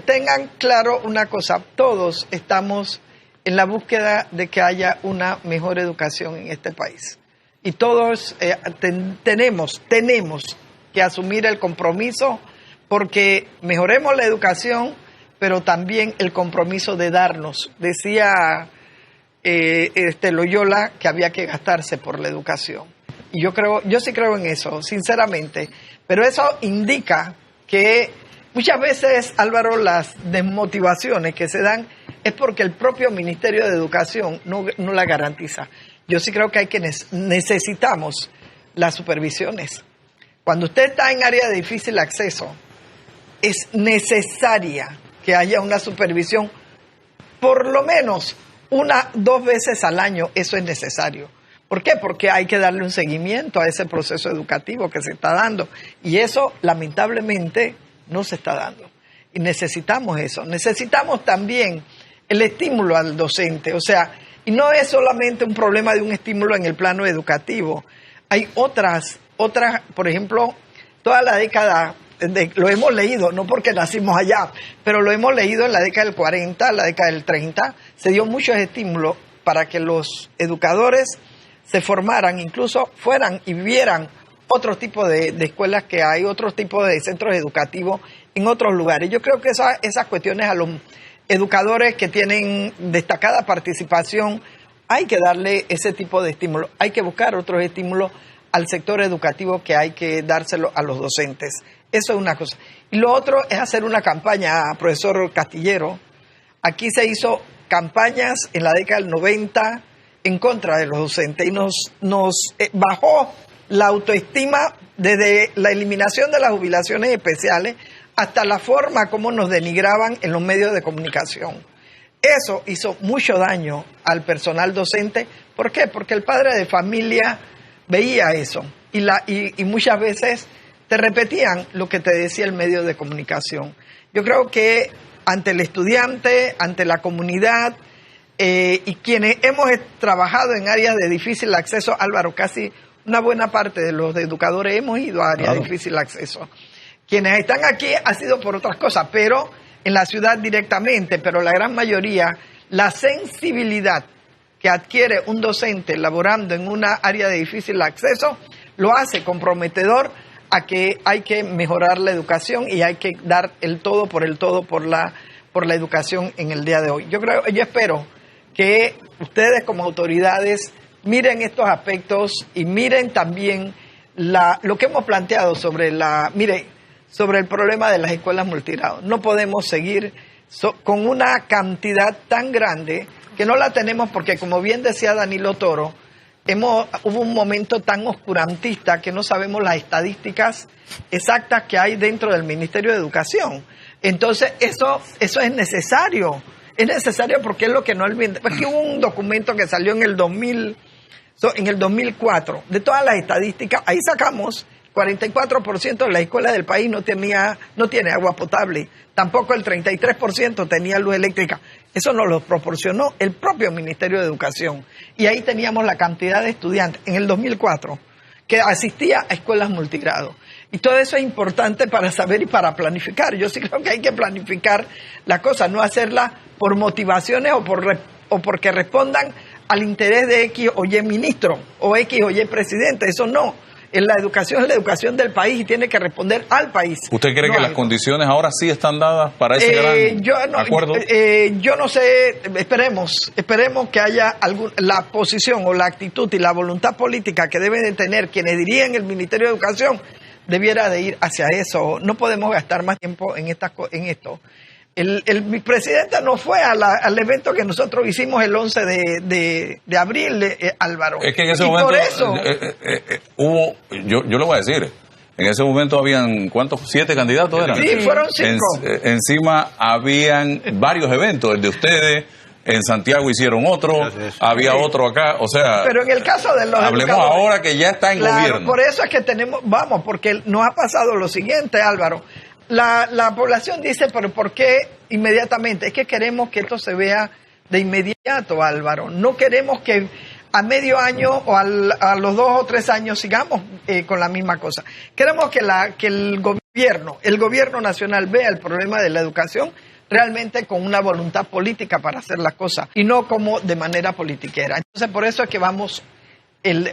tengan claro una cosa, todos estamos en la búsqueda de que haya una mejor educación en este país. Y todos tenemos que asumir el compromiso porque mejoremos la educación, pero también el compromiso de darnos. Decía Loyola que había que gastarse por la educación. Y yo sí creo en eso, sinceramente. Pero eso indica que Muchas veces, Álvaro, las desmotivaciones que se dan es porque el propio Ministerio de Educación no la garantiza. Yo sí creo que necesitamos las supervisiones. Cuando usted está en área de difícil acceso, es necesaria que haya una supervisión, por lo menos 2 veces al año, eso es necesario. ¿Por qué? Porque hay que darle un seguimiento a ese proceso educativo que se está dando. Y eso, lamentablemente, no se está dando. Y necesitamos eso. Necesitamos también el estímulo al docente. O sea, y no es solamente un problema de un estímulo en el plano educativo. Hay otras, por ejemplo, toda la década, lo hemos leído, no porque nacimos allá, pero lo hemos leído en la década del 40, la década del 30, se dio muchos estímulos para que los educadores se formaran, incluso fueran y vivieran otro tipo de escuelas que hay, otro tipo de centros educativos en otros lugares. Yo creo que esas cuestiones a los educadores que tienen destacada participación, hay que darle ese tipo de estímulos. Hay que buscar otros estímulos al sector educativo que hay que dárselo a los docentes. Eso es una cosa. Y lo otro es hacer una campaña, profesor Castillero. Aquí se hizo campañas en la década del 90 en contra de los docentes y nos bajó la autoestima desde la eliminación de las jubilaciones especiales hasta la forma como nos denigraban en los medios de comunicación. Eso hizo mucho daño al personal docente. ¿Por qué? Porque el padre de familia veía eso y muchas veces te repetían lo que te decía el medio de comunicación. Yo creo que ante el estudiante, ante la comunidad y quienes hemos trabajado en áreas de difícil acceso, Álvaro, casi una buena parte de los educadores hemos ido a áreas de difícil acceso. Quienes están aquí ha sido por otras cosas, pero en la ciudad directamente, pero la gran mayoría, la sensibilidad que adquiere un docente laborando en una área de difícil acceso lo hace comprometedor a que hay que mejorar la educación y hay que dar el todo por la educación en el día de hoy. Yo espero que ustedes como autoridades miren estos aspectos y miren también lo que hemos planteado sobre el problema de las escuelas multigrado. No podemos seguir con una cantidad tan grande que no la tenemos porque, como bien decía Danilo Toro, hubo un momento tan oscurantista que no sabemos las estadísticas exactas que hay dentro del Ministerio de Educación. Entonces, eso es necesario. Es necesario porque es lo que no olvida. Aquí hubo un documento que salió en el 2004, de todas las estadísticas, ahí sacamos 44% de las escuelas del país no tiene agua potable, tampoco el 33% tenía luz eléctrica. Eso nos lo proporcionó el propio Ministerio de Educación. Y ahí teníamos la cantidad de estudiantes en el 2004 que asistía a escuelas multigrado. Y todo eso es importante para saber y para planificar. Yo sí creo que hay que planificar la cosa, no hacerla por motivaciones o porque respondan al interés de X o Y ministro o X o Y presidente. Eso no. La educación es la educación del país y tiene que responder al país. ¿Usted cree que las condiciones ahora sí están dadas para ese gran acuerdo? Yo no sé, esperemos que haya la posición o la actitud y la voluntad política que deben de tener quienes dirigen el Ministerio de Educación debiera de ir hacia eso. No podemos gastar más tiempo en esto. Mi presidenta no fue al evento que nosotros hicimos el 11 de abril, Álvaro. Es que en ese momento por eso, hubo, yo le voy a decir, en ese momento habían, ¿cuántos? 7 candidatos eran. Sí, fueron 5. Encima habían varios eventos, el de ustedes, en Santiago hicieron otro, había otro acá, o sea... Pero en el caso de los hablemos ahora que ya está en gobierno. Por eso es que porque nos ha pasado lo siguiente, Álvaro. La población dice, pero ¿por qué inmediatamente? Es que queremos que esto se vea de inmediato, Álvaro. No queremos que a medio año o a los 2 o 3 años sigamos con la misma cosa. Queremos que el gobierno nacional vea el problema de la educación realmente con una voluntad política para hacer las cosas y no como de manera politiquera. Entonces, por eso es que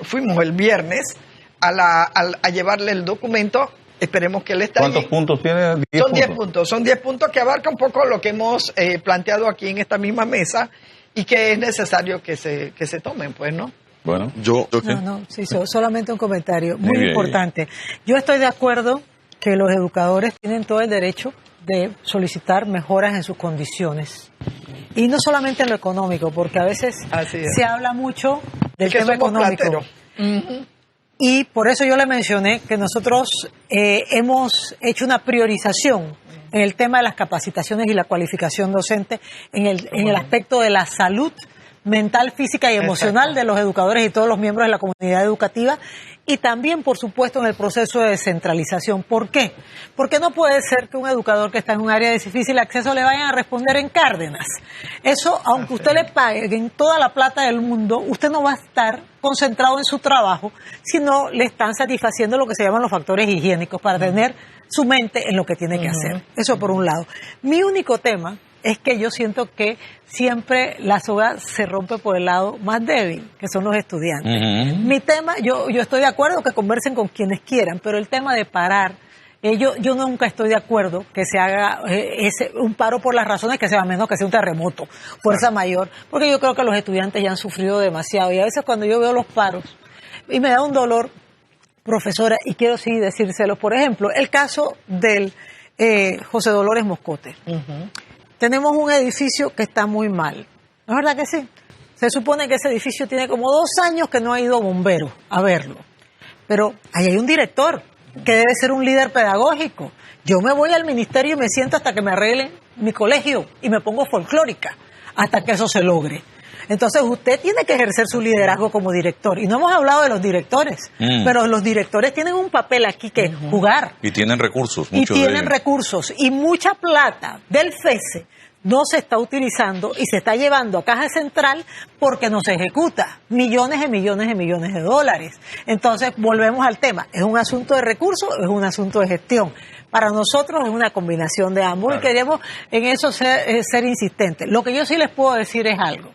fuimos el viernes a llevarle el documento. Esperemos que él esté ¿Cuántos puntos tiene? Son 10 puntos. Son 10 puntos que abarca un poco lo que hemos planteado aquí en esta misma mesa y que es necesario que se tomen, pues, ¿no? Bueno, sí, solamente un comentario muy importante. Yo estoy de acuerdo que los educadores tienen todo el derecho de solicitar mejoras en sus condiciones. Y no solamente en lo económico, porque a veces se habla mucho del tema económico. Y por eso yo le mencioné que nosotros hemos hecho una priorización en el tema de las capacitaciones y la cualificación docente en el aspecto de la salud mental, física y emocional de los educadores y todos los miembros de la comunidad educativa, y también, por supuesto, en el proceso de descentralización. ¿Por qué? Porque no puede ser que un educador que está en un área de difícil acceso le vayan a responder en Cárdenas. Eso, aunque usted le pague toda la plata del mundo, usted no va a estar concentrado en su trabajo, sino le están satisfaciendo lo que se llaman los factores higiénicos para tener su mente en lo que tiene que hacer. Eso por un lado. Mi único tema es que yo siento que siempre la soga se rompe por el lado más débil, que son los estudiantes. Mi tema, yo estoy de acuerdo que conversen con quienes quieran, pero el tema de parar, yo nunca estoy de acuerdo que se haga un paro por las razones que sea, menos que sea un terremoto, fuerza mayor, porque yo creo que los estudiantes ya han sufrido demasiado, y a veces cuando yo veo los paros, y me da un dolor, profesora, y quiero sí decírselo, por ejemplo, el caso del José Dolores Moscote. Tenemos un edificio que está muy mal, ¿no es verdad que sí? Se supone que ese edificio tiene como 2 años que no ha ido bomberos a verlo, pero ahí hay un director que debe ser un líder pedagógico. Yo me voy al ministerio y me siento hasta que me arreglen mi colegio y me pongo folclórica hasta que eso se logre. Entonces usted tiene que ejercer su liderazgo como director. Y no hemos hablado de los directores, pero los directores tienen un papel aquí que jugar. Y tienen recursos. Y tienen recursos. Y mucha plata del FESE no se está utilizando y se está llevando a Caja Central porque no se ejecuta. Millones y millones y millones de dólares. Entonces volvemos al tema. ¿Es un asunto de recursos o es un asunto de gestión? Para nosotros es una combinación de ambos, y queremos en eso ser insistentes. Lo que yo sí les puedo decir es algo.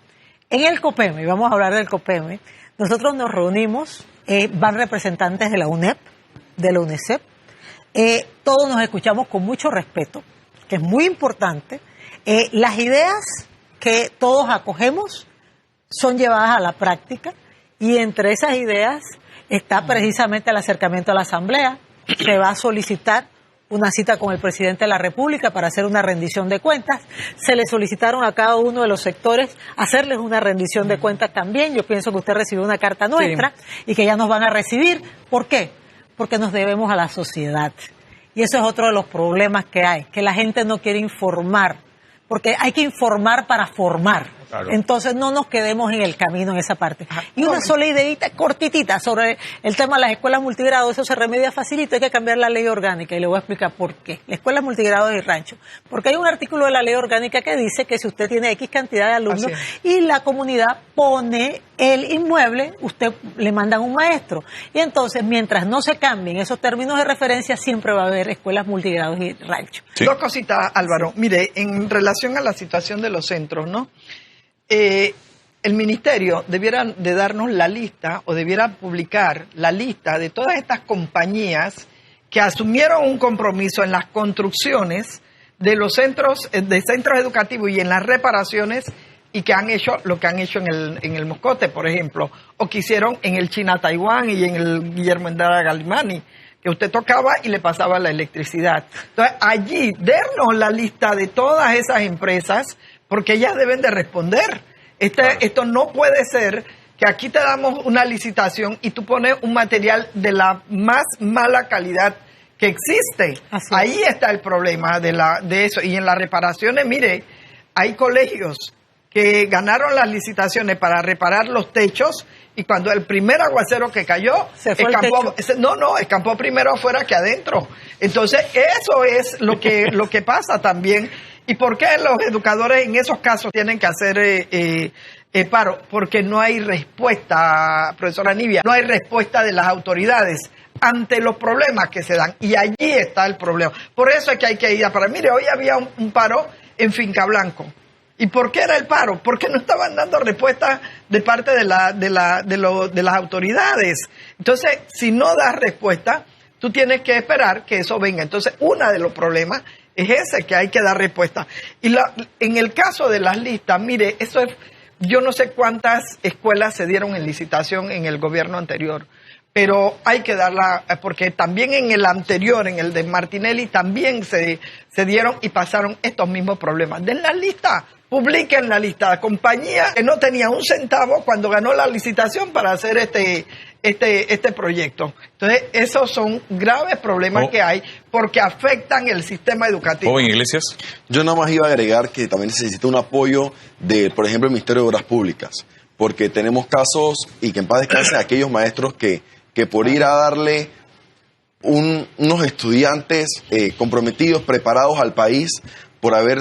En el COPEME, y vamos a hablar del COPEME, nosotros nos reunimos, van representantes de la UNEP, de la UNICEF, todos nos escuchamos con mucho respeto, que es muy importante. Las ideas que todos acogemos son llevadas a la práctica, y entre esas ideas está precisamente el acercamiento a la Asamblea. Se va a solicitar una cita con el presidente de la República para hacer una rendición de cuentas. Se le solicitaron a cada uno de los sectores hacerles una rendición de cuentas también. Yo pienso que usted recibió una carta nuestra y que ya nos van a recibir. ¿Por qué? Porque nos debemos a la sociedad. Y eso es otro de los problemas que hay, que la gente no quiere informar, porque hay que informar para formar. Claro. Entonces no nos quedemos en el camino en esa parte. Y una sola ideita cortitita sobre el tema de las escuelas multigrado, eso se remedia facilito, hay que cambiar la ley orgánica, y le voy a explicar por qué. La escuela multigrado y rancho. Porque hay un artículo de la ley orgánica que dice que si usted tiene X cantidad de alumnos y la comunidad pone el inmueble, usted le mandan un maestro. Y entonces, mientras no se cambien esos términos de referencia, siempre va a haber escuelas multigrados y rancho. Sí. 2 cositas, Álvaro. Mire, en relación a la situación de los centros, ¿no? El ministerio debiera de darnos la lista, o debiera publicar la lista de todas estas compañías que asumieron un compromiso en las construcciones de los centros educativos y en las reparaciones, y que han hecho lo que han hecho en el Moscote, por ejemplo, o que hicieron en el China Taiwán y en el Guillermo Endara Galimani, que usted tocaba y le pasaba la electricidad. Entonces, allí, darnos la lista de todas esas empresas, porque ellas deben de responder. Esto no puede ser que aquí te damos una licitación y tú pones un material de la más mala calidad que existe. Ahí está el problema de eso. Y en las reparaciones, mire, hay colegios que ganaron las licitaciones para reparar los techos, y cuando el primer aguacero que cayó, escampó primero afuera que adentro. Entonces, eso es lo que pasa también. ¿Y por qué los educadores en esos casos tienen que hacer paro? Porque no hay respuesta, profesora Nibia, no hay respuesta de las autoridades ante los problemas que se dan. Y allí está el problema. Por eso es que hay que ir a parar. Mire, hoy había un paro en Finca Blanco. ¿Y por qué era el paro? Porque no estaban dando respuesta de parte de las autoridades. Entonces, si no das respuesta, tú tienes que esperar que eso venga. Entonces, uno de los problemas es ese, que hay que dar respuesta. Y en el caso de las listas, mire, eso es yo no sé cuántas escuelas se dieron en licitación en el gobierno anterior, pero hay que darla, porque también en el anterior, en el de Martinelli, también se dieron y pasaron estos mismos problemas. Den la lista, publiquen la lista. Compañía que no tenía un centavo cuando ganó la licitación para hacer este proyecto. Entonces, esos son graves problemas que hay porque afectan el sistema educativo. Joven Iglesias. Yo nada más iba a agregar que también se necesita un apoyo de, por ejemplo, el Ministerio de Obras Públicas, porque tenemos casos, y que en paz descansen aquellos maestros que por ir a darle unos estudiantes comprometidos, preparados al país, por haber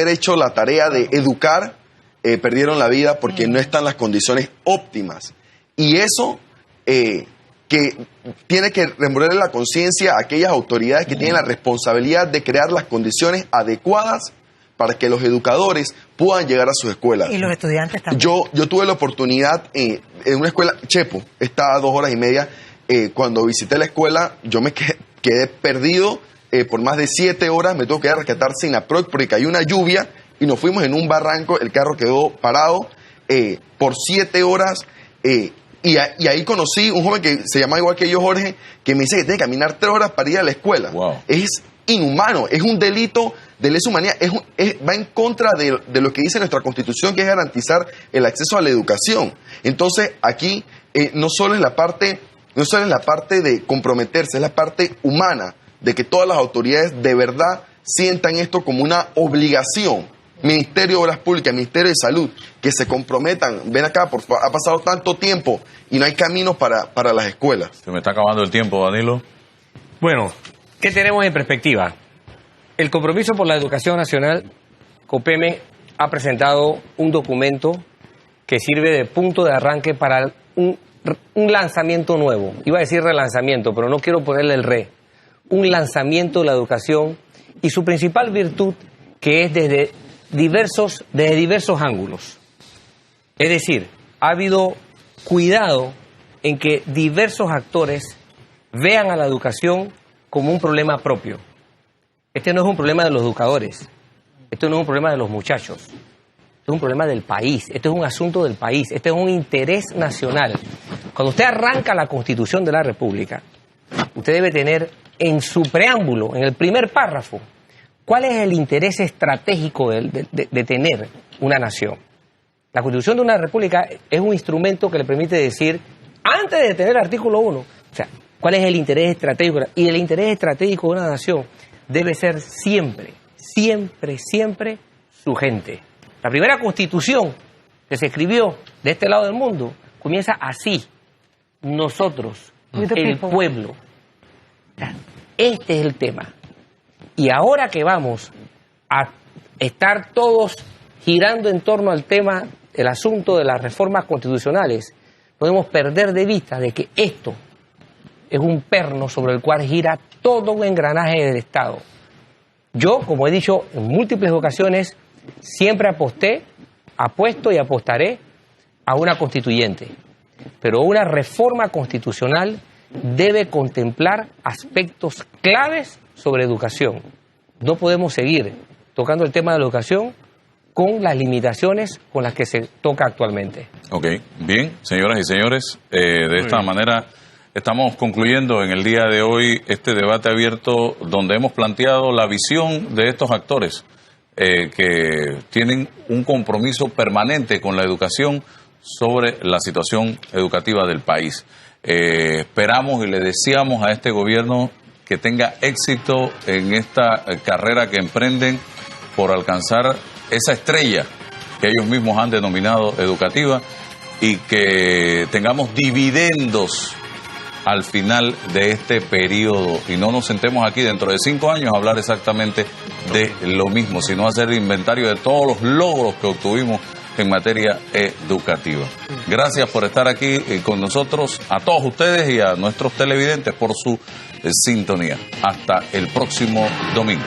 hecho la tarea de educar, perdieron la vida porque no están las condiciones óptimas. Y eso que tiene que removerle la conciencia a aquellas autoridades que tienen la responsabilidad de crear las condiciones adecuadas para que los educadores puedan llegar a sus escuelas. Y los estudiantes también. Yo tuve la oportunidad en una escuela, Chepo, está a 2 horas y media. Cuando visité la escuela, yo me quedé perdido por más de 7 horas. Me tuve que rescatar sin aprox porque cayó una lluvia y nos fuimos en un barranco. El carro quedó parado por 7 horas. Y ahí conocí un joven que se llama igual que yo, Jorge, que me dice que tiene que caminar 3 horas para ir a la escuela. Wow. Es inhumano, es un delito de lesa humanidad, va en contra de lo que dice nuestra Constitución, que es garantizar el acceso a la educación. Entonces, aquí no solo es la parte de comprometerse, es la parte humana, de que todas las autoridades de verdad sientan esto como una obligación. Ministerio de Obras Públicas, Ministerio de Salud, que se comprometan. Ven acá, por favor, ha pasado tanto tiempo y no hay caminos para las escuelas. Se me está acabando el tiempo, Danilo. Bueno, ¿qué tenemos en perspectiva? El Compromiso por la Educación Nacional, COPEME, ha presentado un documento que sirve de punto de arranque para un lanzamiento nuevo. Iba a decir relanzamiento, pero no quiero ponerle el re. Un lanzamiento de la educación y su principal virtud, que es desde diversos ángulos. Es decir, ha habido cuidado en que diversos actores vean a la educación como un problema propio. Este no es un problema de los educadores, esto no es un problema de los muchachos, esto es un problema del país, esto es un asunto del país, este es un interés nacional. Cuando usted arranca la Constitución de la República, usted debe tener en su preámbulo, en el primer párrafo, ¿cuál es el interés estratégico de tener una nación? La Constitución de una república es un instrumento que le permite decir, antes de tener el artículo 1, o sea, ¿cuál es el interés estratégico? Y el interés estratégico de una nación debe ser siempre, siempre, siempre su gente. La primera Constitución que se escribió de este lado del mundo comienza así. Nosotros, el pueblo. Este es el tema. Y ahora que vamos a estar todos girando en torno al tema, el asunto de las reformas constitucionales, podemos perder de vista de que esto es un perno sobre el cual gira todo un engranaje del Estado. Yo, como he dicho en múltiples ocasiones, siempre apuesto y apostaré a una constituyente. Pero una reforma constitucional debe contemplar aspectos claves sobre educación. No podemos seguir tocando el tema de la educación con las limitaciones con las que se toca actualmente. Ok, bien, señoras y señores, de esta manera estamos concluyendo en el día de hoy este debate abierto donde hemos planteado la visión de estos actores que tienen un compromiso permanente con la educación sobre la situación educativa del país. Esperamos y le deseamos a este gobierno que tenga éxito en esta carrera que emprenden por alcanzar esa estrella que ellos mismos han denominado educativa y que tengamos dividendos al final de este periodo y no nos sentemos aquí dentro de 5 años a hablar exactamente de lo mismo, sino hacer inventario de todos los logros que obtuvimos en materia educativa. Gracias por estar aquí con nosotros, a todos ustedes y a nuestros televidentes por su sintonía. Hasta el próximo domingo.